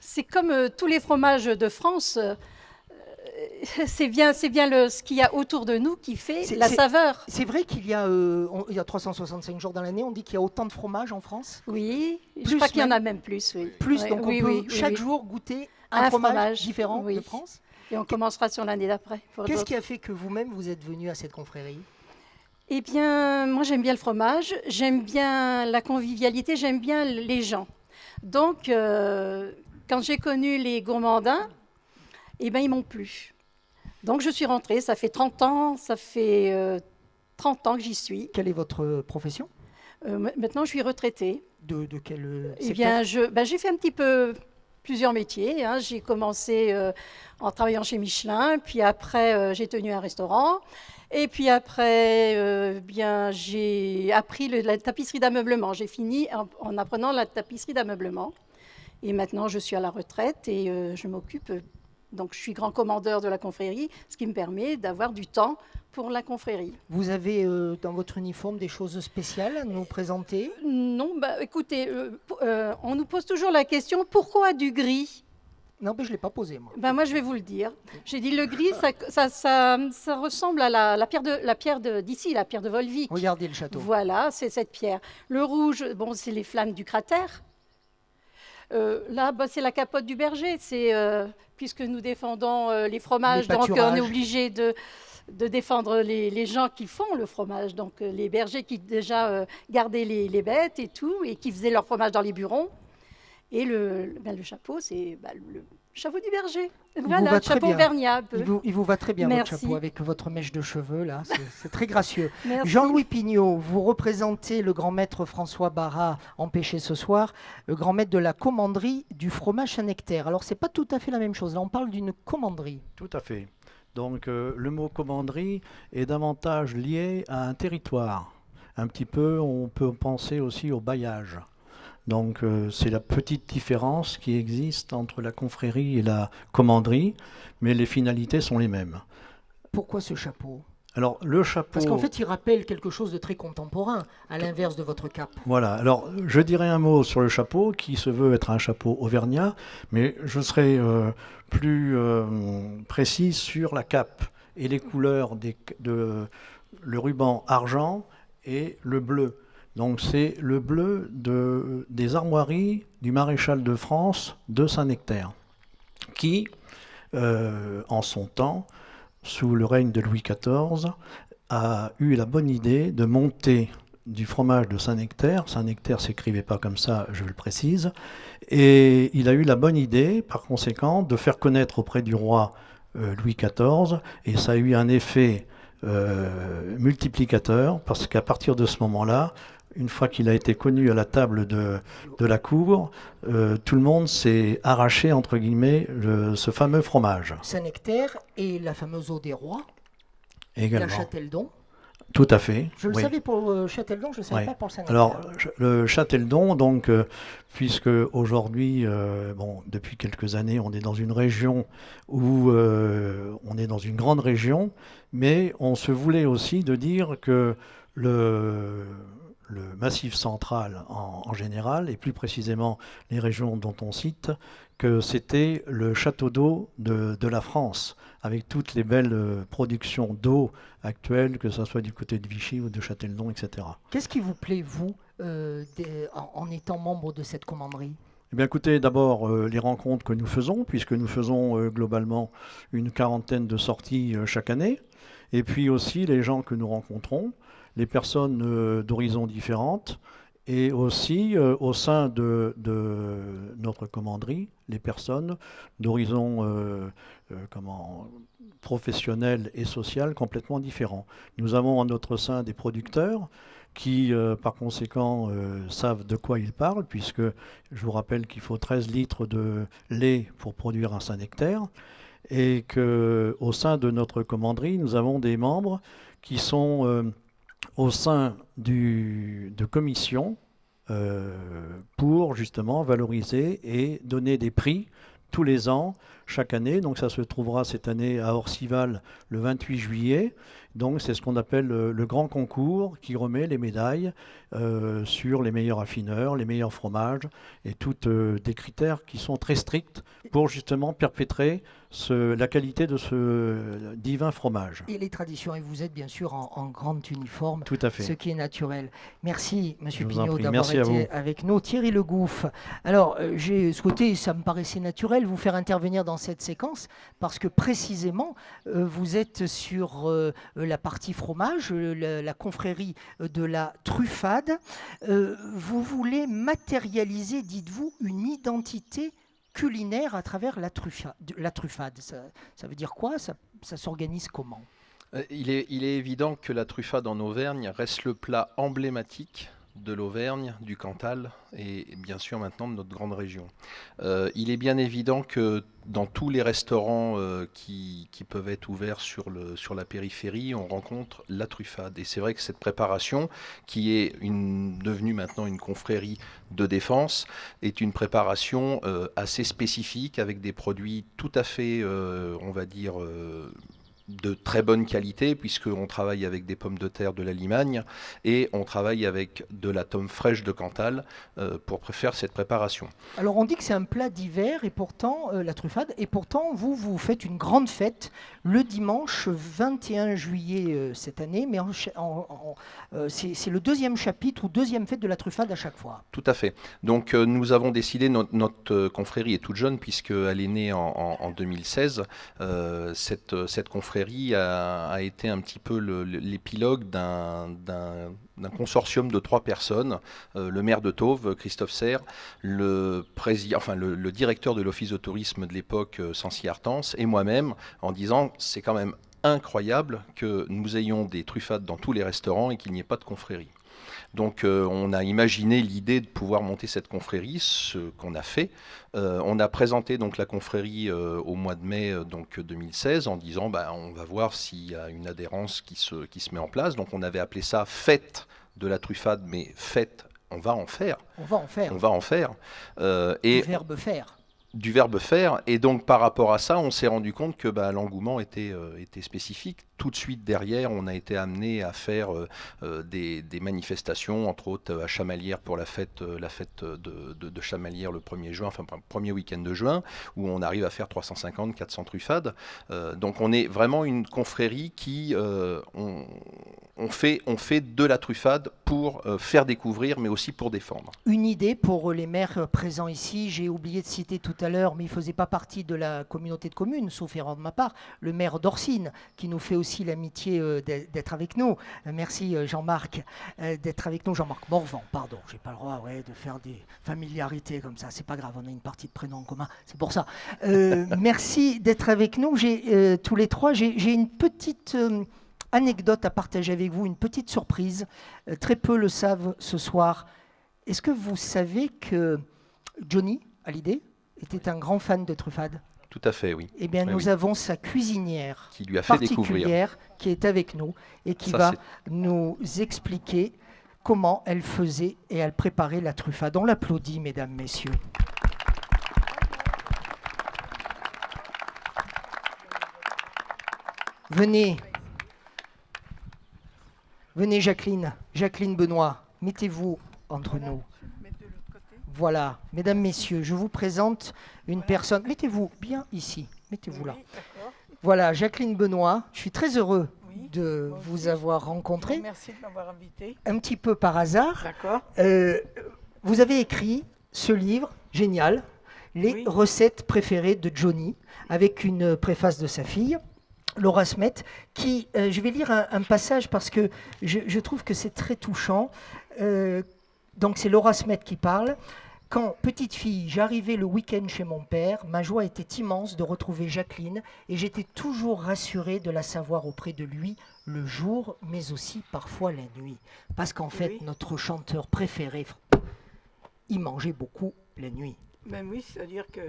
C'est comme tous les fromages de France. C'est bien ce qu'il y a autour de nous qui fait la saveur. C'est vrai qu'il y a 365 jours dans l'année, on dit qu'il y a autant de fromages en France? Oui, je crois qu'il y en a même plus. Oui. Plus, donc on peut chaque jour goûter un fromage différent de France? Et on commencera sur l'année d'après. Qu'est-ce qui a fait que vous-même, vous êtes venu à cette confrérie? Eh bien, moi j'aime bien le fromage, j'aime bien la convivialité, j'aime bien les gens. Donc, quand j'ai connu les gourmandins, eh bien, ils m'ont plu. Donc, je suis rentrée, ça fait 30 ans que j'y suis. Quelle est votre profession? Maintenant, je suis retraitée. De quel secteur? Eh bien, j'ai fait un petit peu plusieurs métiers. Hein. J'ai commencé en travaillant chez Michelin, puis après, j'ai tenu un restaurant. Et puis après, j'ai appris la tapisserie d'ameublement. J'ai fini en apprenant la tapisserie d'ameublement. Et maintenant, je suis à la retraite et je m'occupe. Donc, je suis grand commandeur de la confrérie, ce qui me permet d'avoir du temps pour la confrérie. Vous avez dans votre uniforme des choses spéciales à nous présenter? Non, écoutez, on nous pose toujours la question, pourquoi du gris? Non, mais je ne l'ai pas posé, moi. Moi, je vais vous le dire. J'ai dit le gris, ça ressemble à la pierre d'ici, la pierre de Volvic. Regardez le château. Voilà, c'est cette pierre. Le rouge, c'est les flammes du cratère. Là, c'est la capote du berger. Puisque nous défendons les fromages, donc on est obligé de défendre les gens qui font le fromage. Donc les bergers qui déjà gardaient les bêtes et tout, et qui faisaient leur fromage dans les burons. Et le chapeau, c'est le chapeau du berger. Voilà, le chapeau auvergnat. Il vous va très bien, Merci. votre chapeau, avec votre mèche de cheveux, là. C'est très gracieux. Jean-Louis Pignot, vous représentez le grand maître François Barra, empêché ce soir, le grand maître de la commanderie du fromage Saint-Nectaire. Alors, c'est pas tout à fait la même chose. Là, on parle d'une commanderie. Tout à fait. Donc, le mot commanderie est davantage lié à un territoire. Un petit peu, on peut penser aussi au bailliage. Donc c'est la petite différence qui existe entre la confrérie et la commanderie, mais les finalités sont les mêmes. Pourquoi ce chapeau? Alors le chapeau... Parce qu'en fait, il rappelle quelque chose de très contemporain, à l'inverse de votre cape. Voilà, alors je dirais un mot sur le chapeau, qui se veut être un chapeau auvergnat, mais je serai plus précis sur la cape et les couleurs le ruban argent et le bleu. Donc c'est le bleu des armoiries du maréchal de France de Saint-Nectaire, qui, en son temps, sous le règne de Louis XIV, a eu la bonne idée de monter du fromage de Saint-Nectaire. Saint-Nectaire s'écrivait pas comme ça, je le précise. Et il a eu la bonne idée, par conséquent, de faire connaître auprès du roi Louis XIV. Et ça a eu un effet multiplicateur, parce qu'à partir de ce moment-là, une fois qu'il a été connu à la table de la cour, tout le monde s'est arraché, entre guillemets, ce fameux fromage. Saint-Nectaire et la fameuse eau des rois, Également. la Châteldon. Tout à fait. Je le oui. savais pour Châteldon, je ne savais Oui. pas pour le Saint-Nectaire. Alors, le Châteldon, donc, puisque aujourd'hui, depuis quelques années, on est dans une région où on est dans une grande région, mais on se voulait aussi de dire que le Massif central en général, et plus précisément les régions dont on cite, que c'était le château d'eau de la France, avec toutes les belles productions d'eau actuelles, que ce soit du côté de Vichy ou de Châteldon, etc. Qu'est-ce qui vous plaît, vous, en étant membre de cette commanderie? Eh bien, écoutez, d'abord, les rencontres que nous faisons, puisque nous faisons globalement une quarantaine de sorties chaque année, et puis aussi les gens que nous rencontrons, les personnes d'horizons différentes, et aussi au sein de notre commanderie, les personnes d'horizons professionnels et sociaux complètement différents. Nous avons en notre sein des producteurs qui, par conséquent, savent de quoi ils parlent, puisque je vous rappelle qu'il faut 13 litres de lait pour produire un Saint-Nectaire, et qu'au sein de notre commanderie, nous avons des membres qui sont au sein de commissions pour justement valoriser et donner des prix tous les ans, chaque année. Donc ça se trouvera cette année à Orcival le 28 juillet. Donc c'est ce qu'on appelle le grand concours qui remet les médailles sur les meilleurs affineurs, les meilleurs fromages et toutes des critères qui sont très stricts pour justement perpétrer la qualité de ce divin fromage. Et les traditions, et vous êtes bien sûr en grand uniforme, Tout à fait. ce qui est naturel. Merci, Monsieur Je vous en Pignot, prie. d'avoir Merci à été vous. avec nous. Thierry Le Gouff, alors j'ai souhaité, ça me paraissait naturel, vous faire intervenir dans cette séquence, parce que précisément, vous êtes sur la partie fromage, la confrérie de la truffade. Vous voulez matérialiser, dites-vous, une identité culinaire à travers la truffade. Ça veut dire quoi? Ça s'organise comment? Il est évident que la truffade en Auvergne reste le plat emblématique de l'Auvergne, du Cantal et bien sûr maintenant de notre grande région. Il est bien évident que dans tous les restaurants qui peuvent être ouverts sur la périphérie, on rencontre la truffade. Et c'est vrai que cette préparation, qui est devenue maintenant une confrérie de défense, est une préparation assez spécifique avec des produits tout à fait, on va dire, de très bonne qualité, puisqu'on travaille avec des pommes de terre de la Limagne et on travaille avec de la tome fraîche de Cantal pour faire cette préparation. Alors on dit que c'est un plat d'hiver et pourtant la truffade, et pourtant vous faites une grande fête le dimanche 21 juillet cette année, mais c'est le deuxième chapitre ou deuxième fête de la truffade à chaque fois. Tout à fait. Donc nous avons décidé, notre confrérie est toute jeune puisqu'elle est née en 2016, cette confrérie a été un petit peu l'épilogue d'un consortium de 3 personnes, le maire de Tauves, Christophe Serre, le directeur de l'office de tourisme de l'époque, Sancy Hartens, et moi-même, en disant c'est quand même incroyable que nous ayons des truffades dans tous les restaurants et qu'il n'y ait pas de confrérie. Donc on a imaginé l'idée de pouvoir monter cette confrérie, ce qu'on a fait. On a présenté donc la confrérie au mois de mai 2016 en disant on va voir s'il y a une adhérence qui se met en place. Donc on avait appelé ça fête de la truffade, mais fête on va en faire. On va en faire. On va en faire. Du verbe faire. Du verbe faire. Et donc, par rapport à ça, on s'est rendu compte que l'engouement était spécifique. Tout de suite derrière, on a été amené à faire des manifestations, entre autres à Chamalières pour la fête de Chamalières le 1er juin, enfin premier week-end de juin, où on arrive à faire 350-400 truffades. Donc on est vraiment une confrérie qui on fait de la truffade pour faire découvrir, mais aussi pour défendre. Une idée pour les maires présents ici, j'ai oublié de citer tout à l'heure, mais il ne faisait pas partie de la communauté de communes, sauf erreur de ma part, le maire d'Orsine, qui nous fait aussi l'amitié d'être avec nous. Merci Jean-Marc d'être avec nous. Jean-Marc Morvan, pardon, j'ai pas le droit de faire des familiarités comme ça, c'est pas grave, on a une partie de prénom en commun, c'est pour ça. Merci d'être avec nous. Tous les trois, j'ai une petite anecdote à partager avec vous, une petite surprise. Très peu le savent ce soir. Est-ce que vous savez que Johnny Hallyday était un grand fan de truffade? Tout à fait, oui. Eh bien, oui, nous avons sa cuisinière qui lui a fait particulière découvrir, qui est avec nous et qui va nous expliquer comment elle faisait et elle préparait la truffade. On l'applaudit, mesdames, messieurs. Venez. Venez, Jacqueline. Jacqueline Benoît, mettez-vous entre nous. Voilà, mesdames, messieurs, je vous présente une personne. Mettez-vous bien ici, mettez-vous là. Voilà, Jacqueline Benoît, je suis très heureux de vous avoir rencontré. Merci de m'avoir invité. Un petit peu par hasard. D'accord. Vous avez écrit ce livre génial, Les recettes préférées de Johnny, avec une préface de sa fille, Laura Smet, qui, je vais lire un passage parce que je trouve que c'est très touchant. Donc c'est Laura Smet qui parle. Quand, petite fille, j'arrivais le week-end chez mon père, ma joie était immense de retrouver Jacqueline et j'étais toujours rassurée de la savoir auprès de lui le jour, mais aussi parfois la nuit. Parce qu'en fait, notre chanteur préféré, il mangeait beaucoup la nuit. Ben oui, c'est-à-dire que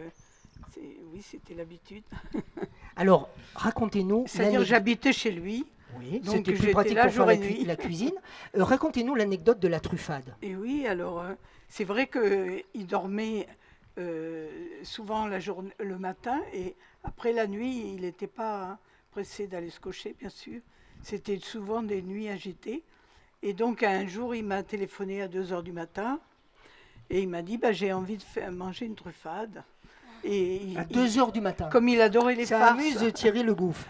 c'était l'habitude. Alors, racontez-nous... C'est-à-dire j'habitais chez lui. Oui, c'était plus pratique pour faire la cuisine. Racontez-nous l'anecdote de la truffade. Et oui, alors, c'est vrai qu'il dormait souvent le matin et après la nuit, il n'était pas pressé d'aller se coucher, bien sûr. C'était souvent des nuits agitées. Et donc, un jour, il m'a téléphoné à 2 h du matin et il m'a dit j'ai envie de manger une truffade. Et à 2 h du matin. Comme il adorait les farces. Ça amuse Thierry Le Gouffre.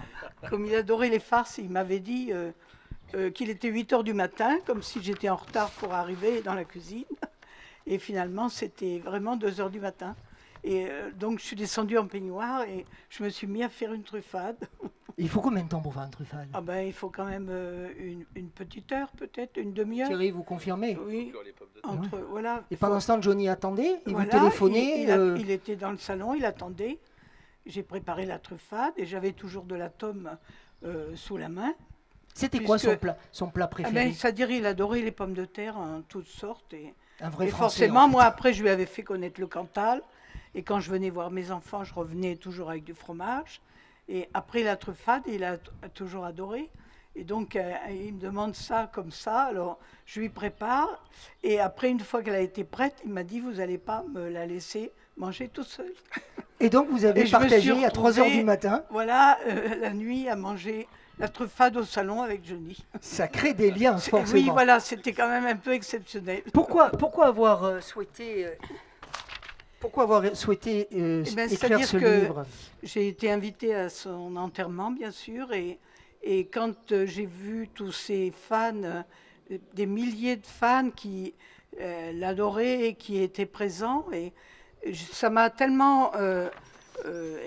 Comme il adorait les farces, il m'avait dit qu'il était 8 h du matin, comme si j'étais en retard pour arriver dans la cuisine. Et finalement, c'était vraiment 2 h du matin. Et donc, je suis descendue en peignoir et je me suis mis à faire une truffade. Il faut combien de temps pour faire une truffade? Il faut quand même une petite heure, peut-être, une demi-heure. Thierry, vous confirmez? Oui. Voilà. Et pendant ce temps, Johnny attendait? Il vous téléphonait? Il était dans le salon, il attendait. J'ai préparé la truffade et j'avais toujours de la tome sous la main. C'était quoi son plat préféré? C'est-à-dire, il adorait les pommes de terre en toutes sortes. Un vrai Français, forcément, en fait. Moi, après, je lui avais fait connaître le Cantal. Et quand je venais voir mes enfants, je revenais toujours avec du fromage. Et après la truffade, il a toujours adoré. Et donc, il me demande ça comme ça. Alors, je lui prépare. Et après, une fois qu'elle a été prête, il m'a dit, vous n'allez pas me la laisser manger toute seule. Et donc, vous avez partagé à 3 h du matin? Voilà, la nuit, à manger la truffade au salon avec Johnny. Ça crée des liens, forcément. Oui, voilà, c'était quand même un peu exceptionnel. Pourquoi avoir souhaité... écrire ce livre? J'ai été invitée à son enterrement, bien sûr, et quand j'ai vu tous ces fans, des milliers de fans qui l'adoraient et qui étaient présents, et ça m'a tellement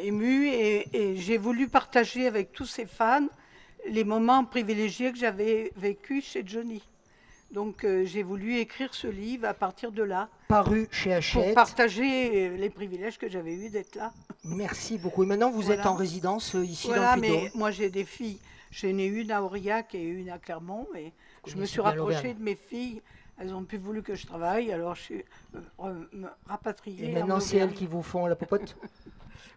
émue, et j'ai voulu partager avec tous ces fans les moments privilégiés que j'avais vécus chez Johnny. Donc j'ai voulu écrire ce livre à partir de là. Paru chez Hachette. Pour partager les privilèges que j'avais eus d'être là. Merci beaucoup. Et maintenant, vous êtes en résidence ici dans le Puy-de-Dôme. Mais moi j'ai des filles. J'en ai une à Aurillac et une à Clermont. Et je me suis rapprochée de mes filles. Elles ont plus voulu que je travaille, alors je suis rapatriée. Et maintenant, c'est elles qui vous font la popote?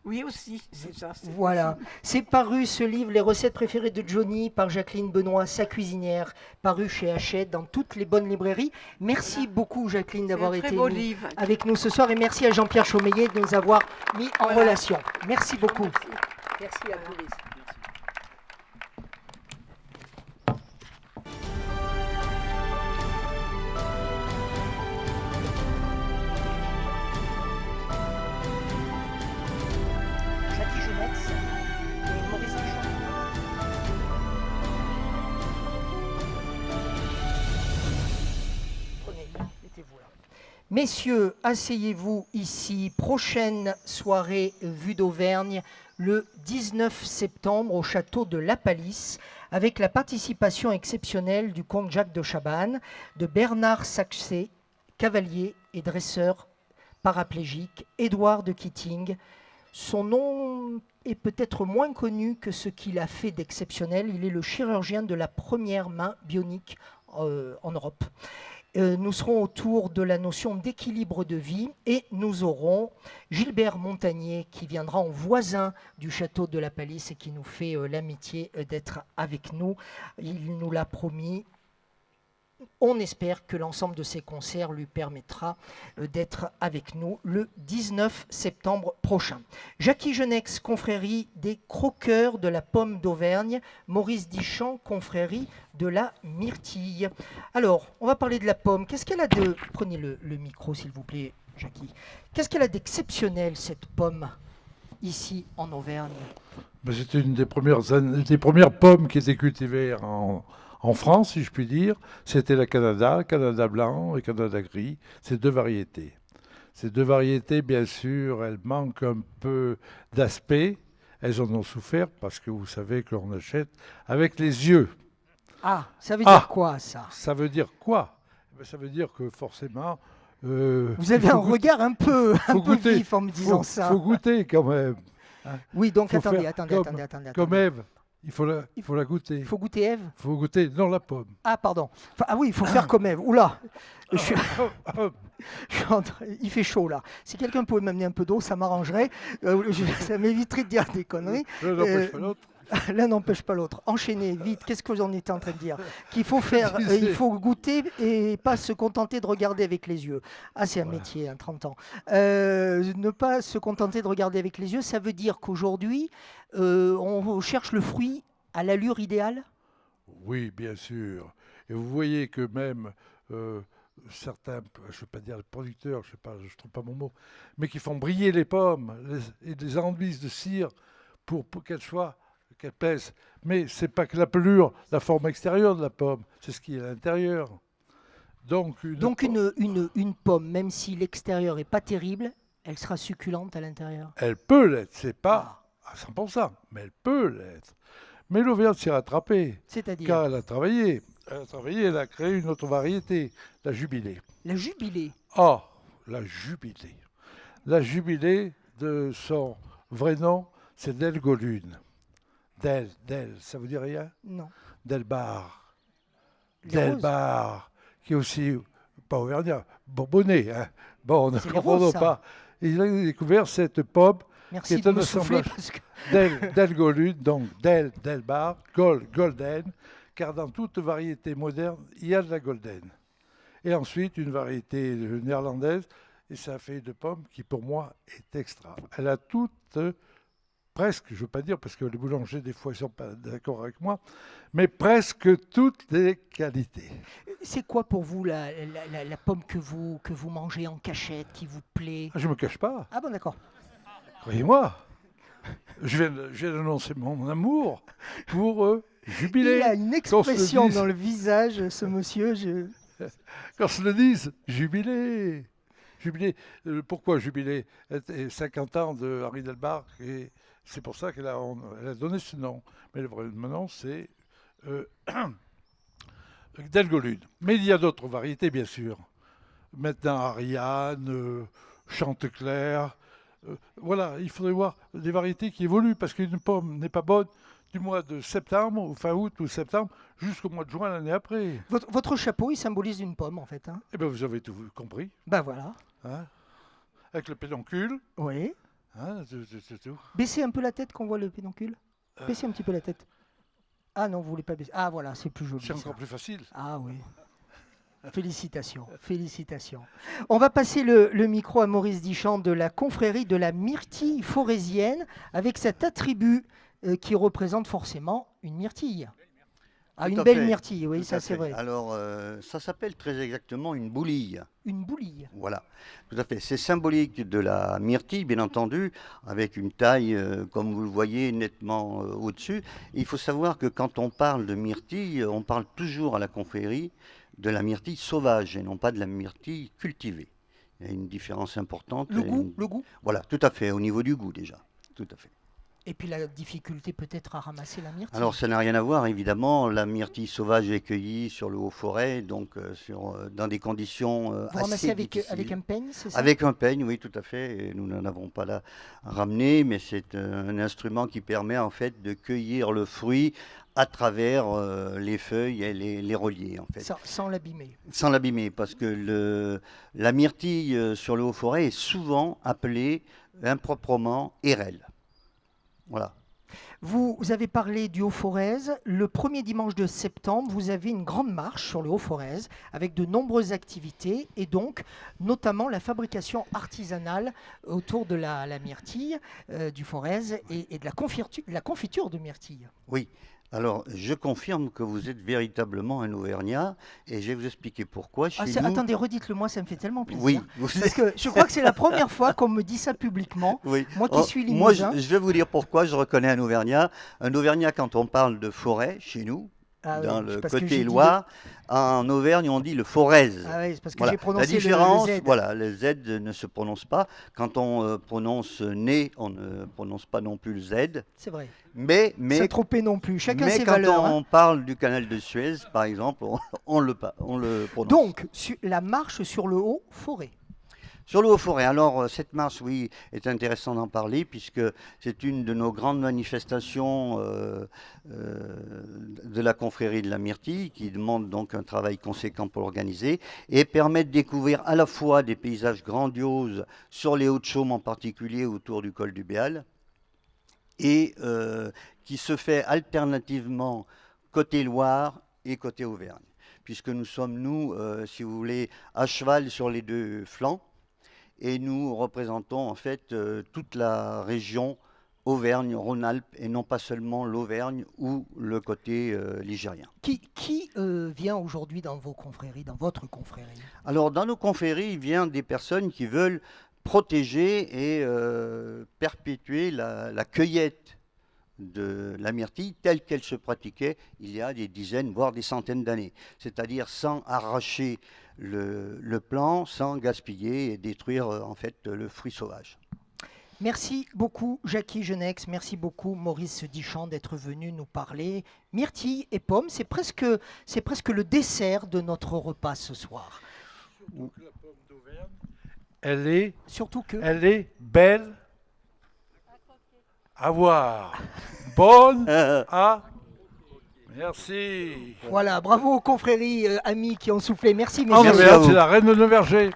Oui, aussi, c'est ça. Voilà, c'est paru ce livre, Les recettes préférées de Johnny, par Jacqueline Benoît, sa cuisinière, paru chez Hachette dans toutes les bonnes librairies. Merci beaucoup Jacqueline d'avoir été beau livre. avec nous ce soir et merci à Jean-Pierre Chaumeillet de nous avoir mis en relation. Merci beaucoup. Merci à tous les. Jackie Genex et Maurice Deschamps. Prenez, mettez-vous là. Messieurs, asseyez-vous ici. Prochaine soirée Vue d'Auvergne, le 19 septembre au château de La Palisse, avec la participation exceptionnelle du comte Jacques de Chabannes, de Bernard Saxé, cavalier et dresseur paraplégique, Édouard de Keating. Son nom est peut-être moins connu que ce qu'il a fait d'exceptionnel. Il est le chirurgien de la première main bionique en Europe. Nous serons autour de la notion d'équilibre de vie et nous aurons Gilbert Montagnier qui viendra en voisin du château de La Palisse et qui nous fait l'amitié d'être avec nous. Il nous l'a promis. On espère que l'ensemble de ces concerts lui permettra d'être avec nous le 19 septembre prochain. Jackie Genex, confrérie des croqueurs de la pomme d'Auvergne. Maurice Deschamps, confrérie de la myrtille. Alors, on va parler de la pomme. Qu'est-ce qu'elle a de... Prenez le micro, s'il vous plaît, Jackie. Qu'est-ce qu'elle a d'exceptionnel, cette pomme, ici en Auvergne? C'est une des premières pommes qui étaient cultivées en France, si je puis dire. C'était la Canada blanc et Canada gris, ces deux variétés. Ces deux variétés, bien sûr, elles manquent un peu d'aspect. Elles en ont souffert parce que vous savez que l'on achète avec les yeux. Ah, ça veut dire quoi, ça? Ça veut dire quoi? Ça veut dire que forcément... vous avez un regard un peu vif en me disant ça. Il faut goûter quand même. Hein. Oui, donc attendez. Comme Ève. Il faut la goûter. Il faut goûter Ève? Il faut goûter dans la pomme. Ah, pardon. Ah oui, il faut faire comme Ève. Oula, il fait chaud là. Si quelqu'un pouvait m'amener un peu d'eau, ça m'arrangerait. Ça m'éviterait de dire des conneries. L'un n'empêche pas l'autre. L'un n'empêche pas l'autre. Enchaînez vite. Qu'est-ce que j'en étais en train de dire? Qu'il faut faire, il faut goûter et pas se contenter de regarder avec les yeux. Ah, c'est un métier, 30 ans. Ne pas se contenter de regarder avec les yeux, ça veut dire qu'aujourd'hui, on cherche le fruit à l'allure idéale? Oui, bien sûr. Et vous voyez que même certains, je ne veux pas dire les producteurs, je ne trouve pas mon mot, mais qui font briller les pommes et les enduisent de cire pour qu'elles pèsent. Mais ce n'est pas que la pelure, la forme extérieure de la pomme, c'est ce qui est à l'intérieur. Donc une pomme, même si l'extérieur n'est pas terrible, elle sera succulente à l'intérieur? Elle peut l'être, c'est pas à 100%, mais elle peut l'être. Mais l'Auvergne s'est rattrapée. C'est-à-dire? Car elle a travaillé, elle a créé une autre variété, la Jubilée. La Jubilée? Ah, la Jubilée. La Jubilée, de son vrai nom, c'est Delgolune. Ça vous dit rien? Non. Delbar. Delbar, qui est aussi, pas auvergnat, bourbonnais. Hein. Bon, ne confondons pas. Il a découvert cette pomme. Merci qui est de un me assemblage souffler parce que... Delgolune, donc Delbar, Golden, car dans toute variété moderne, il y a de la Golden. Et ensuite, une variété néerlandaise, et ça fait de pommes qui, pour moi, est extra. Elle a toutes, presque, je ne veux pas dire, parce que les boulangers, des fois, ils ne sont pas d'accord avec moi, mais presque toutes les qualités. C'est quoi pour vous la pomme que vous mangez en cachette, qui vous plaît? Je ne me cache pas. Ah bon, d'accord. Croyez-moi, je viens d'annoncer mon amour pour Jubilé. Il a une expression dans le visage, ce monsieur. Quand se le disent, Jubilé. Jubilé. Pourquoi Jubilé? 50 ans de Henri Delbar, et c'est pour ça qu'elle a donné ce nom. Mais le vrai nom, c'est Delgolune. Mais il y a d'autres variétés, bien sûr. Maintenant, Ariane, Chanteclair. Voilà, il faudrait voir des variétés qui évoluent, parce qu'une pomme n'est pas bonne du mois de septembre, ou fin août ou septembre, jusqu'au mois de juin l'année après. Votre chapeau, il symbolise une pomme, en fait. Hein? Eh bien, vous avez tout compris. Ben voilà. Hein, avec le pédoncule. Oui. Hein, tout. Baissez un peu la tête qu'on voit le pédoncule. Baissez un petit peu la tête. Ah non, vous voulez pas baisser. Ah voilà, c'est plus joli. C'est ça. encore plus facile. Ah oui. Félicitations, félicitations. On va passer le micro à Maurice Dichand de la confrérie de la myrtille forésienne avec cet attribut qui représente forcément une myrtille. Ah, Tout une à belle fait, myrtille, oui, tout ça à c'est fait. vrai. Alors, ça s'appelle très exactement une boulille. Une boulille. Voilà, tout à fait. C'est symbolique de la myrtille, bien entendu, avec une taille, comme vous le voyez, nettement au-dessus. Il faut savoir que quand on parle de myrtille, on parle toujours à la confrérie de la myrtille sauvage et non pas de la myrtille cultivée. Il y a une différence importante. Le goût. Voilà, tout à fait, au niveau du goût déjà, tout à fait. Et puis la difficulté peut-être à ramasser la myrtille. Alors ça n'a rien à voir, évidemment. La myrtille sauvage est cueillie sur le haut-forêt, donc dans des conditions Vous assez ramassez avec difficiles. un peigne, c'est ça? Avec un peigne, oui, tout à fait. Et nous n'en avons pas là à ramener, mais c'est un instrument qui permet en fait de cueillir le fruit à travers les feuilles et les reliers, en fait. Sans l'abîmer. Sans l'abîmer, parce que la myrtille sur le haut-forêt est souvent appelée improprement érelle. Voilà. Vous avez parlé du Haut-Forez. Le premier dimanche de septembre, vous avez une grande marche sur le Haut-Forez avec de nombreuses activités et donc notamment la fabrication artisanale autour de la myrtille du Forez et de la confiture de myrtille. Oui. Alors, je confirme que vous êtes véritablement un Auvergnat et je vais vous expliquer pourquoi. Attendez, redites-le moi, ça me fait tellement plaisir. Oui. Parce que je crois que c'est la première fois qu'on me dit ça publiquement. Oui. Moi qui suis limousin. Moi, je vais vous dire pourquoi je reconnais un Auvergnat. Un Auvergnat, quand on parle de forêt, chez nous, dans le côté Loire, en Auvergne, on dit le Forez. Ah oui, c'est parce que voilà. j'ai prononcé la différence, le Z. Voilà, le Z ne se prononce pas. Quand on prononce nez, on ne prononce pas non plus le Z. C'est vrai. Mais Saint-Tropez non plus. Chacun ses quand valeurs. on parle du canal de Suez, par exemple, on le prononce. Donc, la marche sur le Haut-Forêt. Sur le Haut-Forêt, alors cette marche, oui, est intéressant d'en parler puisque c'est une de nos grandes manifestations de la confrérie de la myrtille qui demande donc un travail conséquent pour l'organiser et permet de découvrir à la fois des paysages grandioses sur les Hauts-de-Chaume en particulier autour du col du Béal et qui se fait alternativement côté Loire et côté Auvergne puisque nous sommes, nous, si vous voulez, à cheval sur les deux flancs. Et nous représentons en fait toute la région Auvergne-Rhône-Alpes et non pas seulement l'Auvergne ou le côté ligérien. Qui vient aujourd'hui dans vos confréries, dans votre confrérie? Alors dans nos confréries, il vient des personnes qui veulent protéger et perpétuer la cueillette de la myrtille telle qu'elle se pratiquait il y a des dizaines, voire des centaines d'années. C'est-à-dire sans arracher le plant, sans gaspiller et détruire en fait le fruit sauvage. Merci beaucoup Jackie Genex, merci beaucoup Maurice Dichand d'être venu nous parler. Myrtille et pommes, c'est presque le dessert de notre repas ce soir. Surtout que la pomme d'Auvergne, elle est belle à voir, bonne à... Merci. Voilà, bravo aux confréries amis qui ont soufflé. Merci Anvers, messieurs. c'est la reine de nos vergers.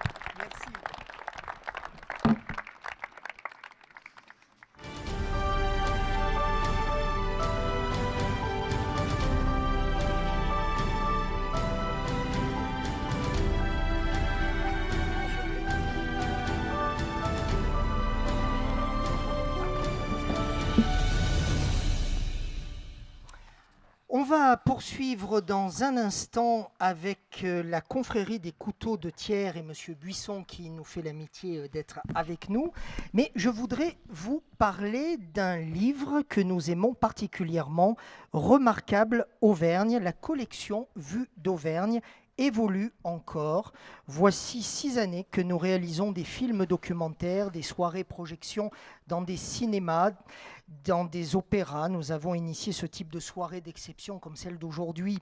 On va poursuivre dans un instant avec la confrérie des couteaux de Thiers et Monsieur Buisson qui nous fait l'amitié d'être avec nous. Mais je voudrais vous parler d'un livre que nous aimons particulièrement, Remarquable Auvergne, la collection Vue d'Auvergne évolue encore. Voici 6 années que nous réalisons des films documentaires, des soirées projections dans des cinémas, dans des opéras. Nous avons initié ce type de soirée d'exception comme celle d'aujourd'hui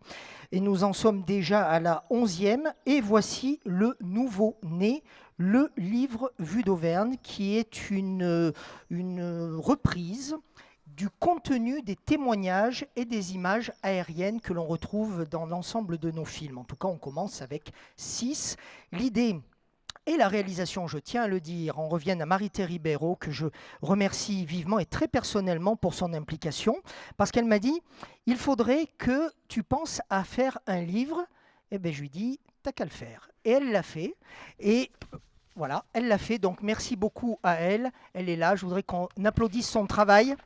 et nous en sommes déjà à la 11e. Et voici le nouveau-né, le livre Vue d'Auvergne, qui est une reprise du contenu des témoignages et des images aériennes que l'on retrouve dans l'ensemble de nos films. En tout cas, on commence avec 6. L'idée Et la réalisation, je tiens à le dire, on revient à Marie-Thé Ribeiro, que je remercie vivement et très personnellement pour son implication, parce qu'elle m'a dit, il faudrait que tu penses à faire un livre. Eh bien, je lui dis, t'as qu'à le faire. Et elle l'a fait. Et voilà, elle l'a fait. Donc, merci beaucoup à elle. Elle est là. Je voudrais qu'on applaudisse son travail.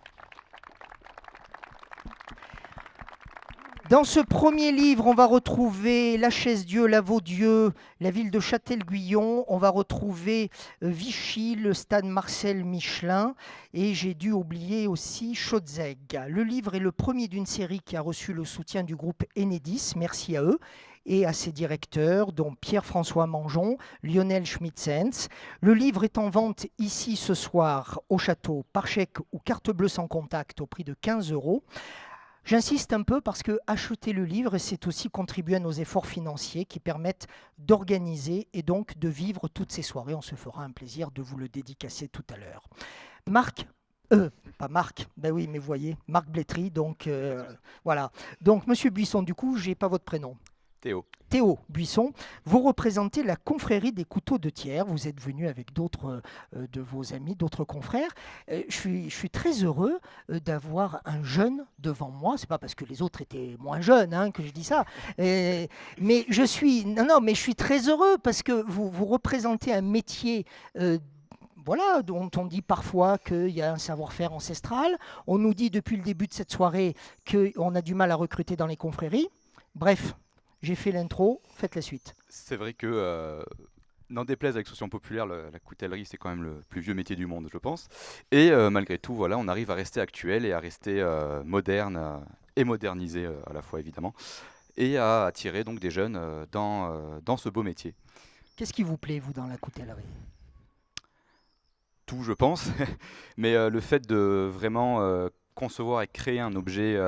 Dans ce premier livre, on va retrouver La Chaise-Dieu, La Vaudieu, la ville de Châtel-Guyon. On va retrouver Vichy, le stade Marcel Michelin. Et j'ai dû oublier aussi Chaudzeg. Le livre est le premier d'une série qui a reçu le soutien du groupe Enedis. Merci à eux et à ses directeurs, dont Pierre-François Mangeon, Lionel Schmitzens. Le livre est en vente ici ce soir au château par chèque ou carte bleue sans contact au prix de 15 €. J'insiste un peu parce que acheter le livre, c'est aussi contribuer à nos efforts financiers qui permettent d'organiser et donc de vivre toutes ces soirées. On se fera un plaisir de vous le dédicacer tout à l'heure. Pas Marc, ben oui, mais vous voyez, Marc Blétry, donc voilà. Donc, Monsieur Buisson, du coup, je n'ai pas votre prénom. Théo. Théo Buisson, vous représentez la confrérie des couteaux de Thiers. Vous êtes venu avec d'autres de vos amis, d'autres confrères. Je suis très heureux d'avoir un jeune devant moi. C'est pas parce que les autres étaient moins jeunes que je dis ça. Mais je suis très heureux parce que vous représentez un métier. Voilà, dont on dit parfois qu'il y a un savoir-faire ancestral. On nous dit depuis le début de cette soirée qu'on a du mal à recruter dans les confréries. Bref. J'ai fait l'intro, faites la suite. C'est vrai que, n'en déplaise à l'expression populaire, la coutellerie, c'est quand même le plus vieux métier du monde, je pense. Et malgré tout, voilà, on arrive à rester actuel et à rester moderne et modernisé à la fois, évidemment, et à attirer donc des jeunes dans ce beau métier. Qu'est-ce qui vous plaît, vous, dans la coutellerie ? Tout, je pense, mais le fait de vraiment concevoir et créer un objet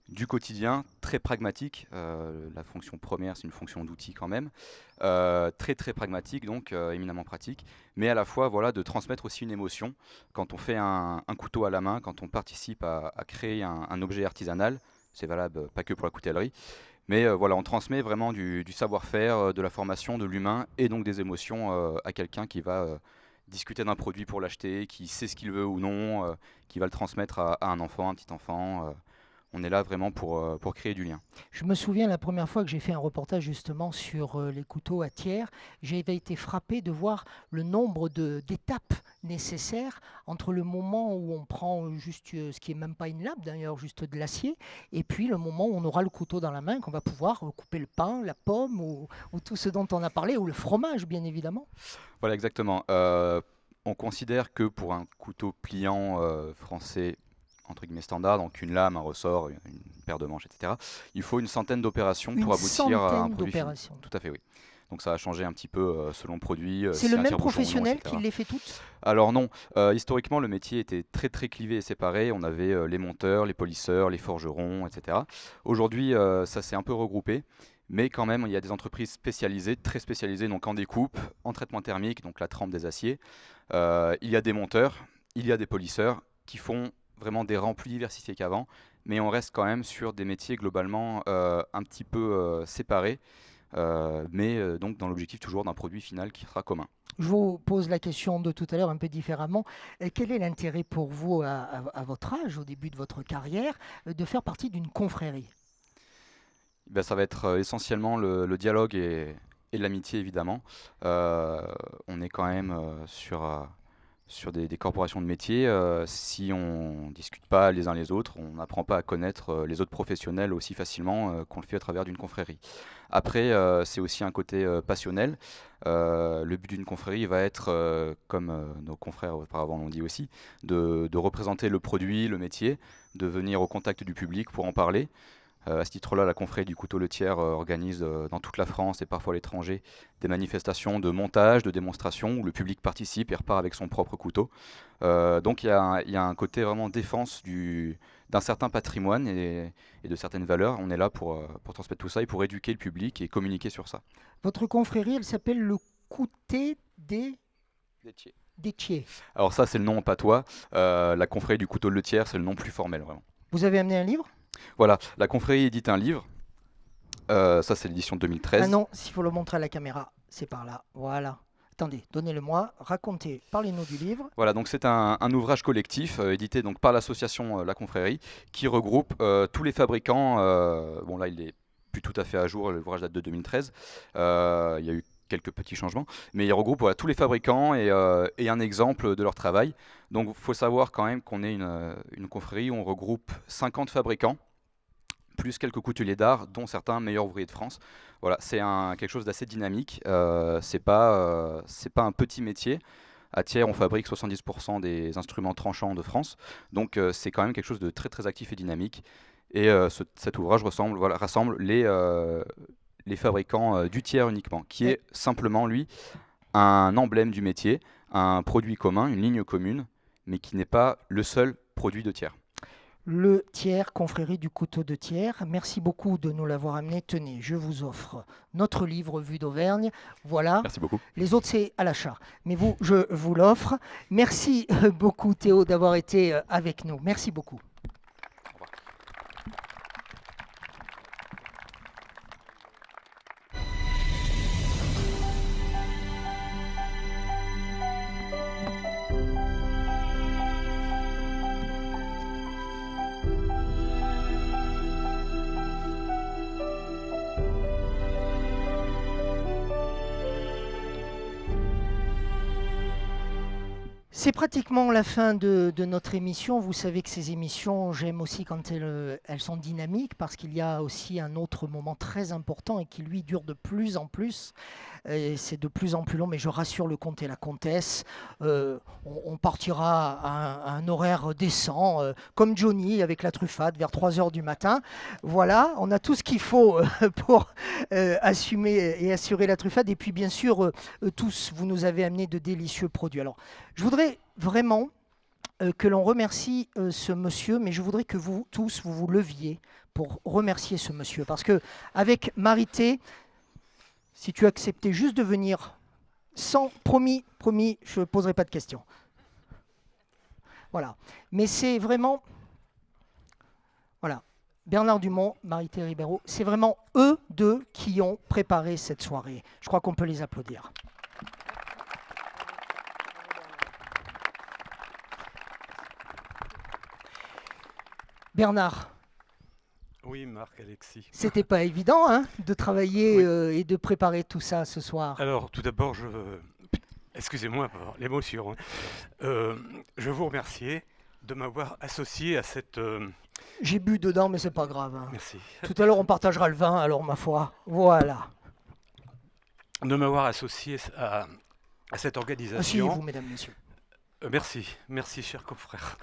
du quotidien, très pragmatique. La fonction première, c'est une fonction d'outil quand même. Très très pragmatique, donc éminemment pratique. Mais à la fois, voilà, de transmettre aussi une émotion. Quand on fait un couteau à la main, quand on participe à créer un objet artisanal, c'est valable pas que pour la coutellerie, mais voilà, on transmet vraiment du savoir-faire, de la formation, de l'humain, et donc des émotions à quelqu'un qui va discuter d'un produit pour l'acheter, qui sait ce qu'il veut ou non, qui va le transmettre à un enfant, un petit enfant. On est là vraiment pour créer du lien. Je me souviens la première fois que j'ai fait un reportage justement sur les couteaux à Thiers, j'avais été frappé de voir le nombre d'étapes nécessaires entre le moment où on prend juste ce qui n'est même pas une lame d'ailleurs, juste de l'acier, et puis le moment où on aura le couteau dans la main, qu'on va pouvoir couper le pain, la pomme ou tout ce dont on a parlé, ou le fromage bien évidemment. Voilà, exactement. On considère que pour un couteau pliant français, entre guillemets standard, donc une lame, un ressort, une paire de manches, etc. Il faut une centaine d'opérations pour aboutir à un produit fini. Tout à fait, oui. Donc ça a changé un petit peu selon le produit. C'est le même professionnel qui les fait toutes ? Alors non, historiquement le métier était très très clivé et séparé. On avait les monteurs, les polisseurs, les forgerons, etc. Aujourd'hui ça s'est un peu regroupé. Mais quand même, il y a des entreprises spécialisées, très spécialisées, donc en découpe, en traitement thermique, donc la trempe des aciers. Il y a des monteurs, il y a des polisseurs qui font vraiment des rangs plus diversifiés qu'avant, mais on reste quand même sur des métiers globalement un petit peu séparés, mais donc dans l'objectif toujours d'un produit final qui sera commun. Je vous pose la question de tout à l'heure un peu différemment. Quel est l'intérêt pour vous, à votre âge, au début de votre carrière, de faire partie d'une confrérie ? Ben, ça va être essentiellement le dialogue et l'amitié, évidemment. On est quand même sur des corporations de métier. Si on ne discute pas les uns les autres, on n'apprend pas à connaître les autres professionnels aussi facilement qu'on le fait à travers d'une confrérie. Après, c'est aussi un côté passionnel. Le but d'une confrérie va être, comme nos confrères auparavant l'ont dit aussi, de représenter le produit, le métier, de venir au contact du public pour en parler. À ce titre-là, la confrérie du couteau le Thiers organise dans toute la France et parfois à l'étranger des manifestations de montage, de démonstration où le public participe et repart avec son propre couteau. Donc il y a un côté vraiment défense d'un certain patrimoine et de certaines valeurs. On est là pour transmettre tout ça et pour éduquer le public et communiquer sur ça. Votre confrérie, elle s'appelle le Couté des Thiers. Alors ça, c'est le nom patois. La confrérie du couteau le Thiers, c'est le nom plus formel, vraiment. Vous avez amené un livre ? Voilà, la confrérie édite un livre. Ça, c'est l'édition 2013. Ah non, s'il faut le montrer à la caméra, c'est par là. Voilà. attendez, donnez-le-moi, racontez, parlez-nous du livre. Voilà, donc c'est un ouvrage collectif édité donc par l'association La Confrérie qui regroupe tous les fabricants. Bon là, il est plus tout à fait à jour, l'ouvrage date de 2013. Il y a eu quelques petits changements, mais il regroupe tous les fabricants et un exemple de leur travail. Donc il faut savoir quand même qu'on est une confrérie où on regroupe 50 fabricants, plus quelques couteliers d'art, dont certains meilleurs ouvriers de France. Voilà, c'est quelque chose d'assez dynamique. C'est pas un petit métier. À Thiers, on fabrique 70% des instruments tranchants de France. Donc c'est quand même quelque chose de très très actif et dynamique. Et cet ouvrage rassemble les fabricants du tiers uniquement, qui est simplement, lui, un emblème du métier, un produit commun, une ligne commune, mais qui n'est pas le seul produit de tiers. Le tiers, confrérie du couteau de Thiers. Merci beaucoup de nous l'avoir amené. Tenez, je vous offre notre livre Vue d'Auvergne. Voilà. Merci beaucoup. Les autres, c'est à l'achat. Mais vous, je vous l'offre. Merci beaucoup, Théo, d'avoir été avec nous. Merci beaucoup. C'est pratiquement la fin de notre émission. Vous savez que ces émissions, j'aime aussi quand elles sont dynamiques parce qu'il y a aussi un autre moment très important et qui lui dure de plus en plus. C'est de plus en plus long, mais je rassure le comte et la comtesse, on partira à un horaire décent, comme Johnny avec la truffade vers 3h du matin. Voilà, on a tout ce qu'il faut pour assumer et assurer la truffade. Et puis bien sûr, tous, vous nous avez amené de délicieux produits. Alors, je voudrais vraiment que l'on remercie ce monsieur, mais je voudrais que vous tous, vous leviez pour remercier ce monsieur. Parce que avec Marité, si tu acceptais juste de venir sans, promis, je ne poserai pas de questions. Voilà. Mais c'est vraiment, voilà, Bernard Dumont, Marité Ribeiro, c'est vraiment eux deux qui ont préparé cette soirée. Je crois qu'on peut les applaudir. Bernard. Oui, Marc-Alexis. C'était pas évident hein, de travailler et de préparer tout ça ce soir. Alors, tout d'abord, excusez-moi pour l'émotion. Je veux vous remercier de m'avoir associé à cette... J'ai bu dedans, mais c'est pas grave. Hein. Merci. Tout à l'heure, on partagera le vin, alors ma foi. Voilà. De m'avoir associé à cette organisation. Asseyez-vous, mesdames, messieurs. Merci, cher confrère.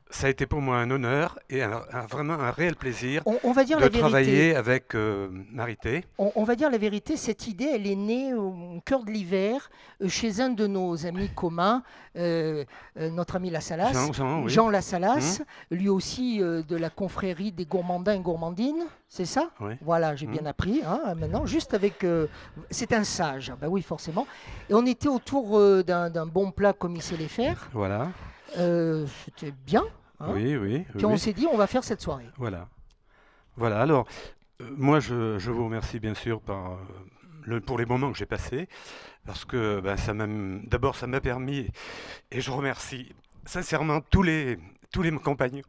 Ça a été pour moi un honneur et vraiment un réel plaisir on va dire de la vérité. travailler avec Marité. On va dire la vérité, cette idée, elle est née au cœur de l'hiver chez un de nos amis communs, notre ami Lassalas, Jean Lassalas, lui aussi de la confrérie des gourmandins et gourmandines, c'est ça? Oui. Voilà, j'ai bien appris hein, maintenant, juste avec... c'est un sage, ben oui, forcément. Et on était autour d'un bon plat comme il sait les faire. Voilà. C'était bien. Hein. Oui. Puis on s'est dit, on va faire cette soirée. Voilà. Alors, moi, je vous remercie bien sûr pour les moments que j'ai passés, parce que d'abord, ça m'a permis, et je remercie sincèrement tous les compagnons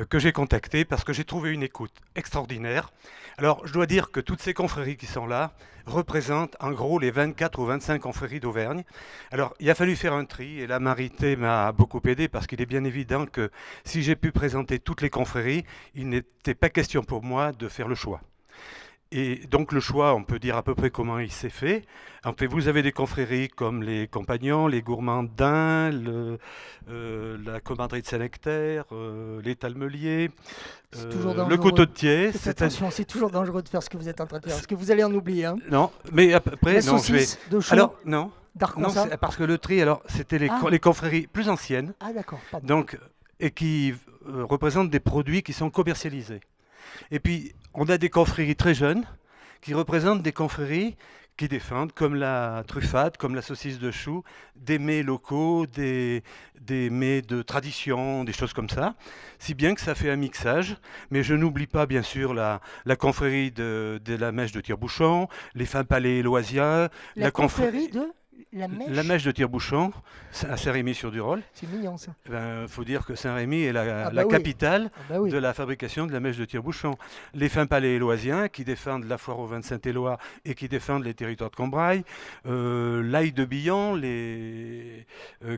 que j'ai contactés, parce que j'ai trouvé une écoute extraordinaire. Alors, je dois dire que toutes ces confréries qui sont là représentent en gros les 24 ou 25 confréries d'Auvergne. Alors, il a fallu faire un tri, et la Marité m'a beaucoup aidé, parce qu'il est bien évident que si j'ai pu présenter toutes les confréries, il n'était pas question pour moi de faire le choix. Et donc le choix, on peut dire à peu près comment il s'est fait. En fait, vous avez des confréries comme les Compagnons, les Gourmandins, la Commanderie de Saint-Nectaire, les Talmeliers, le Couteau de Thiers. Attention, c'est toujours dangereux de faire ce que vous êtes en train de faire, parce que vous allez en oublier. Hein. Non, mais après, non, je vais... de chaud, alors, non, c'est parce que le tri, alors, c'était les confréries plus anciennes. Ah d'accord. Donc, et qui représentent des produits qui sont commercialisés. Et puis, on a des confréries très jeunes qui représentent des confréries qui défendent, comme la truffade, comme la saucisse de chou, des mets locaux, des mets de tradition, des choses comme ça. Si bien que ça fait un mixage. Mais je n'oublie pas, bien sûr, la confrérie de la mèche de Tire-Bouchon, les fins palais loisiens, La confrérie de la mèche. La mèche de Tire-Bouchon, à Saint-Rémy-sur-du-Rôle. C'est mignon ça. Il faut dire que Saint-Rémy est la oui. capitale Ah bah oui. de la fabrication de la mèche de Tire-Bouchon. Les fins palais éloisiens qui défendent la foire au vin de Saint-Éloi et qui défendent les territoires de Combrailles. L'ail de Billon,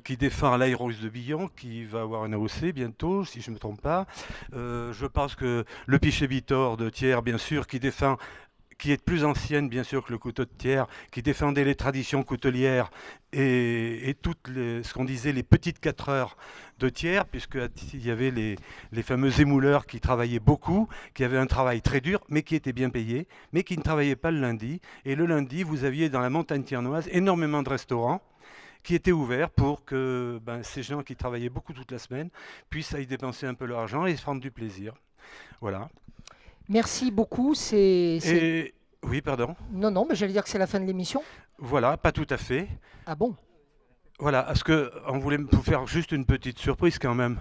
qui défend l'ail rose de Billon, qui va avoir un AOC bientôt, si je ne me trompe pas. Je pense que le Pichet Vitor de Thiers, bien sûr, qui est plus ancienne, bien sûr, que le couteau de Thiers, qui défendait les traditions coutelières et toutes ce qu'on disait les petites 4 heures de Thiers, puisqu'il y avait les fameux émouleurs qui travaillaient beaucoup, qui avaient un travail très dur, mais qui étaient bien payés, mais qui ne travaillaient pas le lundi. Et le lundi, vous aviez dans la montagne thiernoise énormément de restaurants qui étaient ouverts pour que ces gens qui travaillaient beaucoup toute la semaine puissent y dépenser un peu leur argent et se prendre du plaisir. Voilà. Merci beaucoup. Oui, pardon. Non, mais j'allais dire que c'est la fin de l'émission. Voilà, pas tout à fait. Ah bon? Voilà, parce qu'on voulait vous faire juste une petite surprise quand même.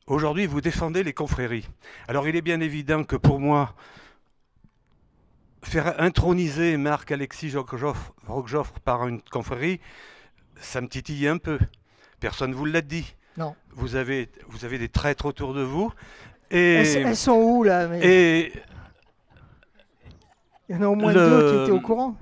Aujourd'hui, vous défendez les confréries. Alors, il est bien évident que pour moi, faire introniser Marc-Alexis Roquejoffre par une confrérie, ça me titille un peu. Personne ne vous l'a dit. Non. Vous avez des traîtres autour de vous. Et elles sont où là et il y en a au moins 2 qui étaient au courant.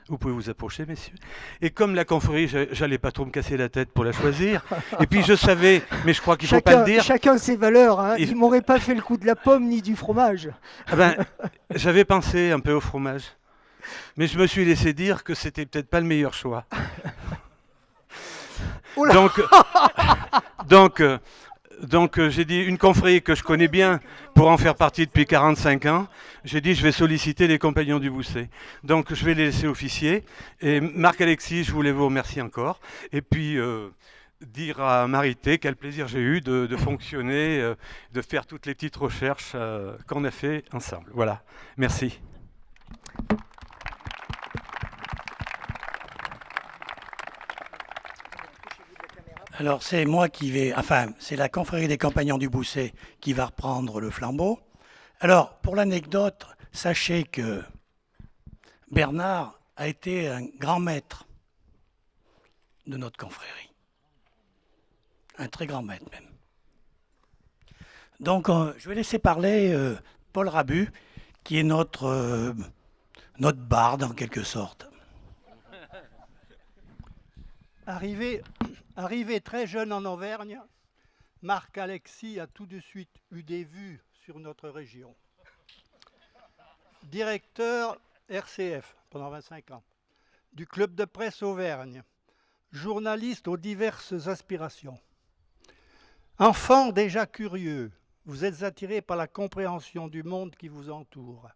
Vous pouvez vous approcher, messieurs. Et comme la confrérie, j'allais pas trop me casser la tête pour la choisir. Et puis je savais, mais je crois qu'il ne faut pas le dire. Chacun ses valeurs. Hein. Il ne m'aurait pas fait le coup de la pomme ni du fromage. J'avais pensé un peu au fromage. Mais je me suis laissé dire que c'était peut-être pas le meilleur choix. Donc j'ai dit une confrérie que je connais bien pour en faire partie depuis 45 ans. J'ai dit je vais solliciter les compagnons du Bousset. Donc je vais les laisser officier. Et Marc-Alexis, je voulais vous remercier encore. Et puis dire à Marité quel plaisir j'ai eu de fonctionner, de faire toutes les petites recherches qu'on a fait ensemble. Voilà, merci. Alors c'est moi qui vais, c'est la confrérie des compagnons du Bousset qui va reprendre le flambeau. Alors pour l'anecdote, sachez que Bernard a été un grand maître de notre confrérie. Un très grand maître même. Donc je vais laisser parler Paul Rabu, qui est notre barde en quelque sorte. Arrivé très jeune en Auvergne, Marc-Alexis a tout de suite eu des vues sur notre région. Directeur RCF pendant 25 ans, du club de presse Auvergne, journaliste aux diverses aspirations. Enfant déjà curieux, vous êtes attiré par la compréhension du monde qui vous entoure.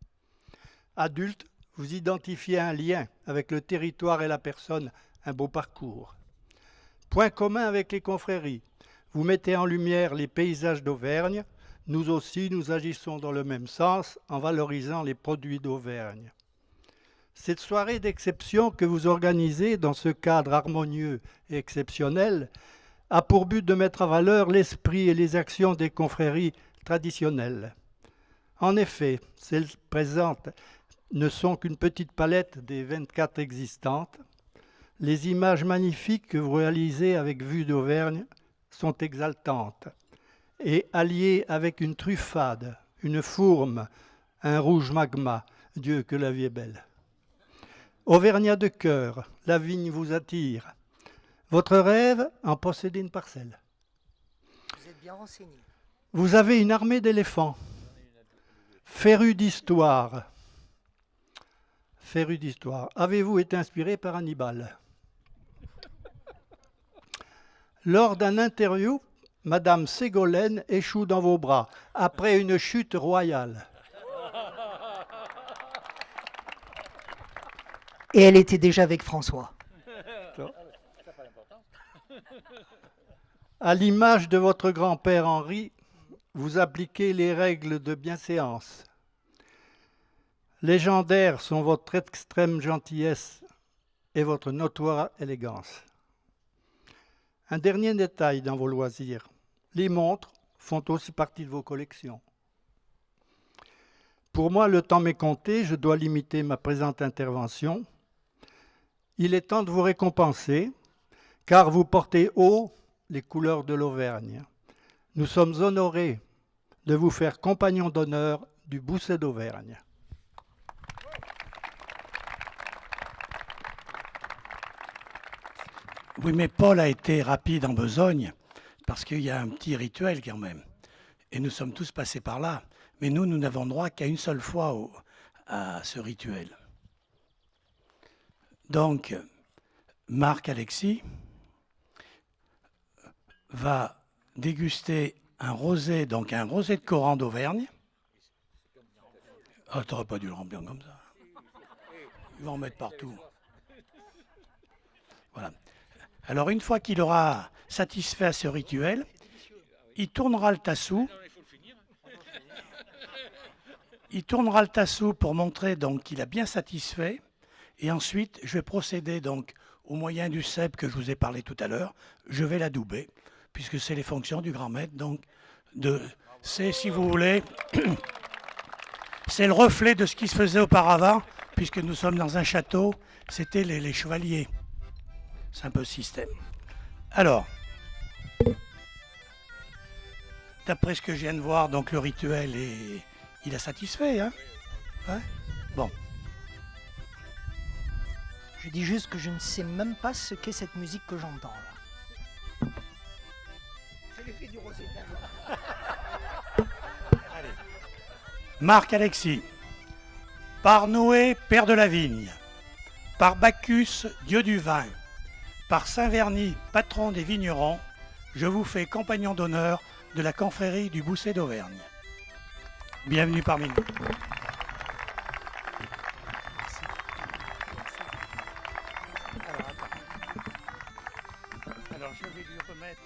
Adulte, vous identifiez un lien avec le territoire et la personne, un beau parcours. Point commun avec les confréries, vous mettez en lumière les paysages d'Auvergne. Nous aussi, nous agissons dans le même sens en valorisant les produits d'Auvergne. Cette soirée d'exception que vous organisez dans ce cadre harmonieux et exceptionnel a pour but de mettre en valeur l'esprit et les actions des confréries traditionnelles. En effet, celles présentes ne sont qu'une petite palette des 24 existantes. Les images magnifiques que vous réalisez avec vue d'Auvergne sont exaltantes et alliées avec une truffade, une fourme, un rouge magma. Dieu que la vie est belle. Auvergnat de cœur, la vigne vous attire. Votre rêve, en posséder une parcelle. Vous êtes bien renseigné. Vous avez une armée d'éléphants. Férus d'histoire. Férus d'histoire. Avez-vous été inspiré par Hannibal ? Lors d'un interview, Madame Ségolène échoue dans vos bras, après une chute royale. Et elle était déjà avec François. À l'image de votre grand-père Henri, vous appliquez les règles de bienséance. Légendaires sont votre extrême gentillesse et votre notoire élégance. Un dernier détail dans vos loisirs. Les montres font aussi partie de vos collections. Pour moi, le temps m'est compté, je dois limiter ma présente intervention. Il est temps de vous récompenser, car vous portez haut les couleurs de l'Auvergne. Nous sommes honorés de vous faire compagnon d'honneur du Bousset d'Auvergne. Oui, mais Paul a été rapide en besogne, parce qu'il y a un petit rituel quand même. Et nous sommes tous passés par là. Mais nous n'avons droit qu'à une seule fois à ce rituel. Donc, Marc-Alexis va déguster un rosé, donc un rosé de Coran d'Auvergne. Ah, t'aurais pas dû le remplir comme ça. Il va en mettre partout. Voilà. Alors, une fois qu'il aura satisfait à ce rituel, il tournera le tassou. Il tournera le tassou pour montrer donc qu'il a bien satisfait. Et ensuite, je vais procéder donc au moyen du cep que je vous ai parlé tout à l'heure. Je vais l'adouber, puisque c'est les fonctions du grand maître. Donc, c'est, si vous voulez, c'est le reflet de ce qui se faisait auparavant, puisque nous sommes dans un château. C'était les chevaliers. C'est un peu le système. Alors, d'après ce que je viens de voir, donc le rituel est... Il a satisfait, hein? Ouais. Bon. Je dis juste que je ne sais même pas ce qu'est cette musique que j'entends là. C'est l'effet du rosé. Marc-Alexis. Par Noé, père de la vigne. Par Bacchus, dieu du vin. Par Saint-Verny, patron des vignerons, je vous fais compagnon d'honneur de la confrérie du Bousset d'Auvergne. Bienvenue parmi nous. Alors je vais lui remettre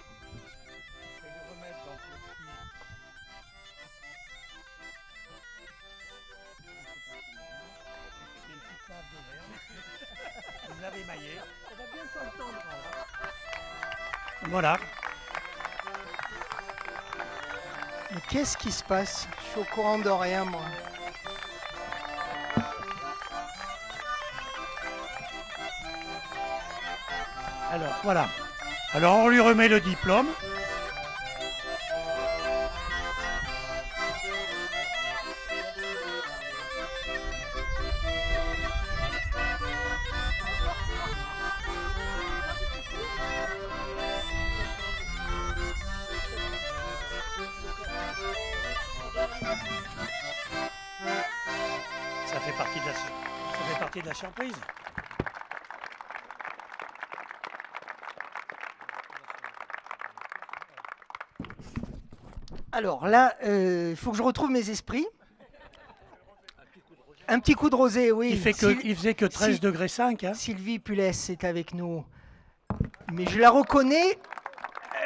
donc le petit... C'est une petite lave d'Auvergne. Vous l'avez émaillé. On va bien s'entendre. Voilà. Mais qu'est-ce qui se passe? Je suis au courant de rien, moi. Alors, voilà. Alors, on lui remet le diplôme. Ça fait partie de la surprise. Alors là, il faut que je retrouve mes esprits. Un petit coup de rosé, oui. Il faisait que 13 degrés 5. Hein. Sylvie Pulès est avec nous. Mais je la reconnais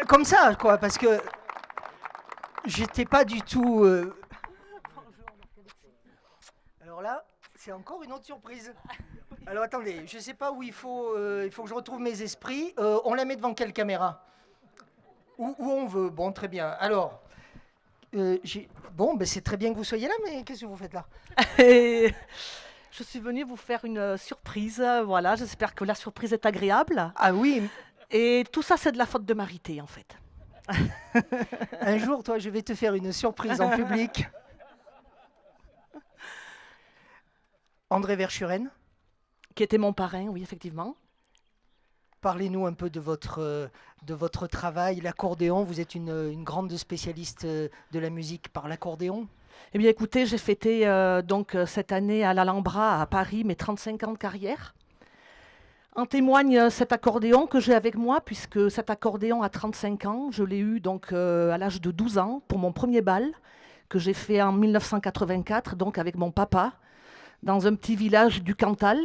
comme ça, quoi, parce que j'étais pas du tout... Alors là, c'est encore une autre surprise. Alors attendez, je sais pas où il faut que je retrouve mes esprits. On la met devant quelle caméra? Où on veut. Bon, très bien. Alors... Bon, ben c'est très bien que vous soyez là, mais qu'est-ce que vous faites là? Je suis venue vous faire une surprise. Voilà, j'espère que la surprise est agréable. Ah oui. Et tout ça, c'est de la faute de Marité, en fait. Un jour, toi, je vais te faire une surprise en public. André Verschuren. Qui était mon parrain, oui, effectivement. Parlez-nous un peu de votre travail, l'accordéon. Vous êtes une grande spécialiste de la musique par l'accordéon. Eh bien, écoutez, j'ai fêté donc cette année à l'Alhambra, à Paris, mes 35 ans de carrière. En témoigne cet accordéon que j'ai avec moi, puisque cet accordéon a 35 ans. Je l'ai eu donc à l'âge de 12 ans pour mon premier bal, que j'ai fait en 1984, donc avec mon papa, dans un petit village du Cantal,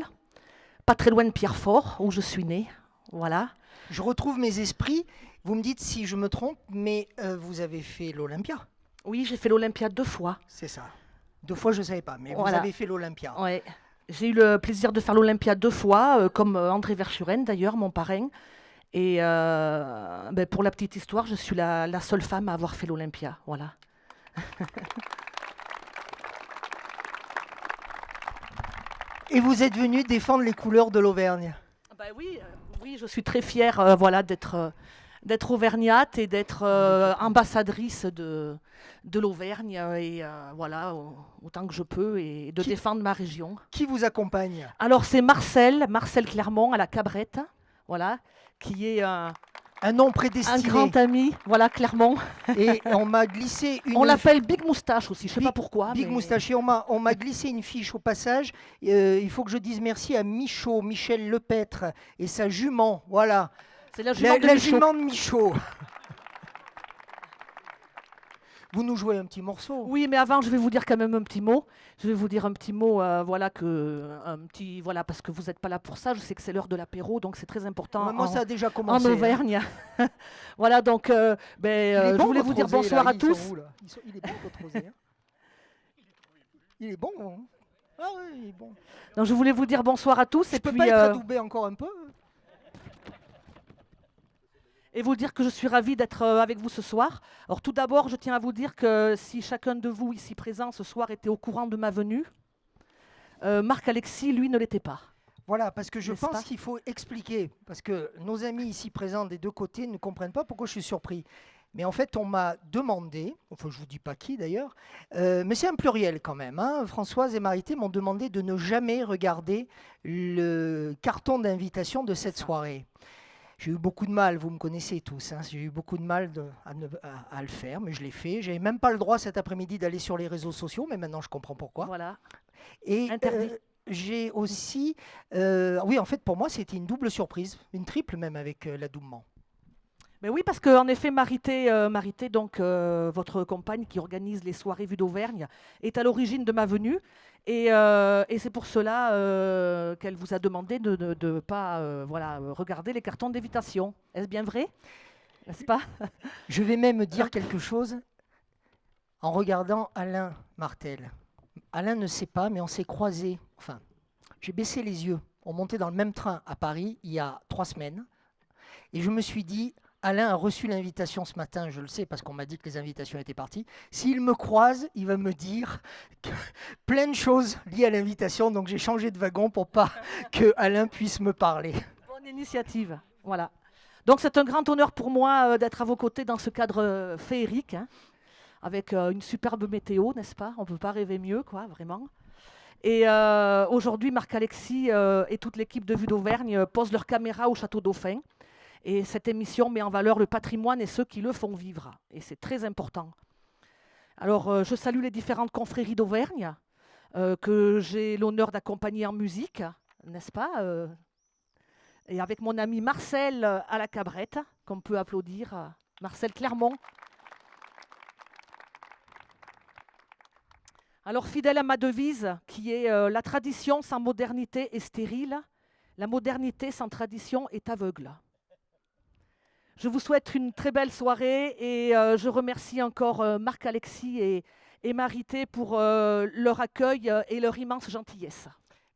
pas très loin de Pierrefort, où je suis née. Voilà. Je retrouve mes esprits. Vous me dites si je me trompe, mais vous avez fait l'Olympia. Oui, j'ai fait l'Olympia 2 fois. C'est ça. 2 fois, je ne savais pas, mais vous Voilà. avez fait l'Olympia. Ouais. J'ai eu le plaisir de faire l'Olympia 2 fois, comme André Verschuren d'ailleurs, mon parrain. Et ben, pour la petite histoire, je suis la seule femme à avoir fait l'Olympia. Voilà. Et vous êtes venu défendre les couleurs de l'Auvergne. Oui, oui, je suis très fière voilà, d'être auvergnate et d'être ambassadrice de l'Auvergne et voilà, autant que je peux et de défendre ma région. Qui vous accompagne? Alors c'est Marcel Clermont à la Cabrette, voilà, qui est un nom prédestiné. Un grand ami, voilà, Clermont. Et on m'a glissé une... On l'appelle Big Moustache aussi, je ne sais pas pourquoi. Big mais... Moustache. Et on m'a glissé une fiche au passage. Il faut que je dise merci à Michel Lepêtre et sa jument. Voilà. C'est la jument jument de Michaud. Vous nous jouez un petit morceau. Oui, mais avant, je vais vous dire quand même un petit mot. Je vais vous dire un petit mot, voilà, parce que vous n'êtes pas là pour ça. Je sais que c'est l'heure de l'apéro, donc c'est très important. Moi, ça a déjà commencé. En Auvergne. Voilà, donc, je voulais vous dire bonsoir à tous. Il est bon, votre rosé. Hein. Il est bon. Hein. Ah oui, il est bon. Donc, je voulais vous dire bonsoir à tous. Je peux pas être adoubé encore un peu. Et vous dire que je suis ravie d'être avec vous ce soir. Alors tout d'abord, je tiens à vous dire que si chacun de vous ici présent ce soir était au courant de ma venue, Marc-Alexis, lui, ne l'était pas. Voilà, parce que je pense qu'il faut expliquer, parce que nos amis ici présents des 2 côtés ne comprennent pas pourquoi je suis surpris. Mais en fait, on m'a demandé, enfin je ne vous dis pas qui d'ailleurs, mais c'est un pluriel quand même, hein, Françoise et Marité m'ont demandé de ne jamais regarder le carton d'invitation de cette soirée. J'ai eu beaucoup de mal, vous me connaissez tous, hein, j'ai eu beaucoup de mal à le faire, mais je l'ai fait. Je n'avais même pas le droit cet après-midi d'aller sur les réseaux sociaux, mais maintenant je comprends pourquoi. Voilà. Et j'ai aussi... oui, en fait, pour moi, c'était une double surprise, une triple même avec l'adoubement. Mais oui, parce qu'en effet, Marité, donc, votre compagne qui organise les soirées Vues d'Auvergne, est à l'origine de ma venue. Et c'est pour cela qu'elle vous a demandé de ne pas regarder les cartons d'invitation. Est-ce bien vrai? N'est-ce pas? Je vais même dire quelque chose en regardant Alain Martel. Alain ne sait pas, mais on s'est croisés. Enfin, j'ai baissé les yeux. On montait dans le même train à Paris il y a 3 semaines. Et je me suis dit... Alain a reçu l'invitation ce matin, je le sais parce qu'on m'a dit que les invitations étaient parties. S'il me croise, il va me dire plein de choses liées à l'invitation, donc j'ai changé de wagon pour pas que Alain puisse me parler. Bonne initiative, voilà. Donc c'est un grand honneur pour moi d'être à vos côtés dans ce cadre féerique, hein, avec une superbe météo, n'est-ce pas? On ne peut pas rêver mieux, quoi, vraiment. Et aujourd'hui, Marc-Alexis et toute l'équipe de Vues d'Auvergne posent leurs caméras au Château Dauphin. Et cette émission met en valeur le patrimoine et ceux qui le font vivre. Et c'est très important. Alors, je salue les différentes confréries d'Auvergne que j'ai l'honneur d'accompagner en musique, n'est-ce pas? Et avec mon ami Marcel à la Cabrette, qu'on peut applaudir, Marcel Clermont. Alors, fidèle à ma devise, qui est la tradition sans modernité est stérile, la modernité sans tradition est aveugle. Je vous souhaite une très belle soirée et je remercie encore Marc-Alexis et Marité pour leur accueil et leur immense gentillesse.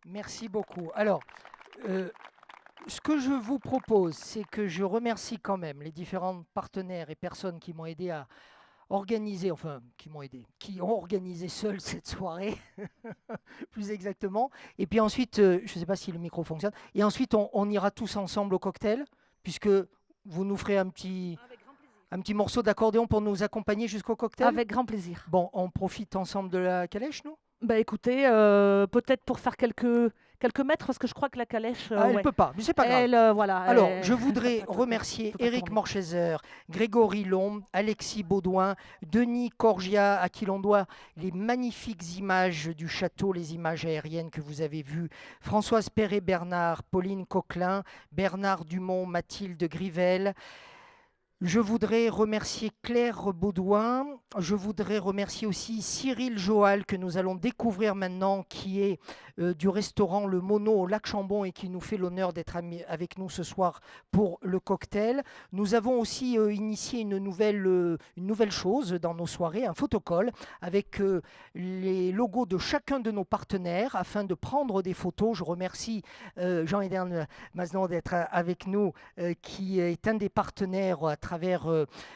Merci beaucoup. Alors, ce que je vous propose, c'est que je remercie quand même les différents partenaires et personnes qui m'ont aidé à organiser, qui ont organisé seuls cette soirée, plus exactement. Et puis ensuite, je ne sais pas si le micro fonctionne, et ensuite on ira tous ensemble au cocktail, puisque... Vous nous ferez un petit morceau d'accordéon pour nous accompagner jusqu'au cocktail? Avec grand plaisir. Bon, on profite ensemble de la calèche, nous? Bah écoutez, peut-être pour faire quelques mètres, parce que je crois que la calèche... elle ne peut pas, mais c'est pas grave. Alors, je voudrais tout remercier Éric Morchaiser, Grégory Lomb, Alexis Baudouin, Denis Corgia, à qui l'on doit les magnifiques images du château, les images aériennes que vous avez vues, Françoise Perret-Bernard, Pauline Coquelin, Bernard Dumont, Mathilde Grivel, Je voudrais remercier Claire Baudouin. Je voudrais remercier aussi Cyril Joal, que nous allons découvrir maintenant, qui est du restaurant Le Mono au Lac Chambon et qui nous fait l'honneur d'être avec nous ce soir pour le cocktail. Nous avons aussi initié une nouvelle chose dans nos soirées, un photocall avec les logos de chacun de nos partenaires afin de prendre des photos. Je remercie Jean-Edern Maznon d'être avec nous, qui est un des partenaires à travers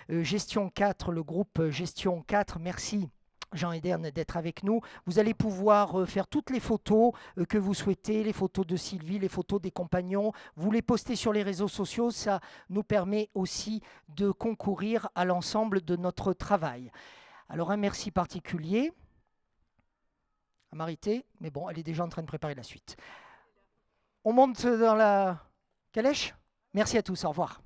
Gestion 4, le groupe Gestion 4. Merci Jean-Edern d'être avec nous. Vous allez pouvoir faire toutes les photos que vous souhaitez, les photos de Sylvie, les photos des compagnons. Vous les postez sur les réseaux sociaux, ça nous permet aussi de concourir à l'ensemble de notre travail. Alors un merci particulier à Marité, mais bon, elle est déjà en train de préparer la suite. On monte dans la calèche. Merci à tous, au revoir.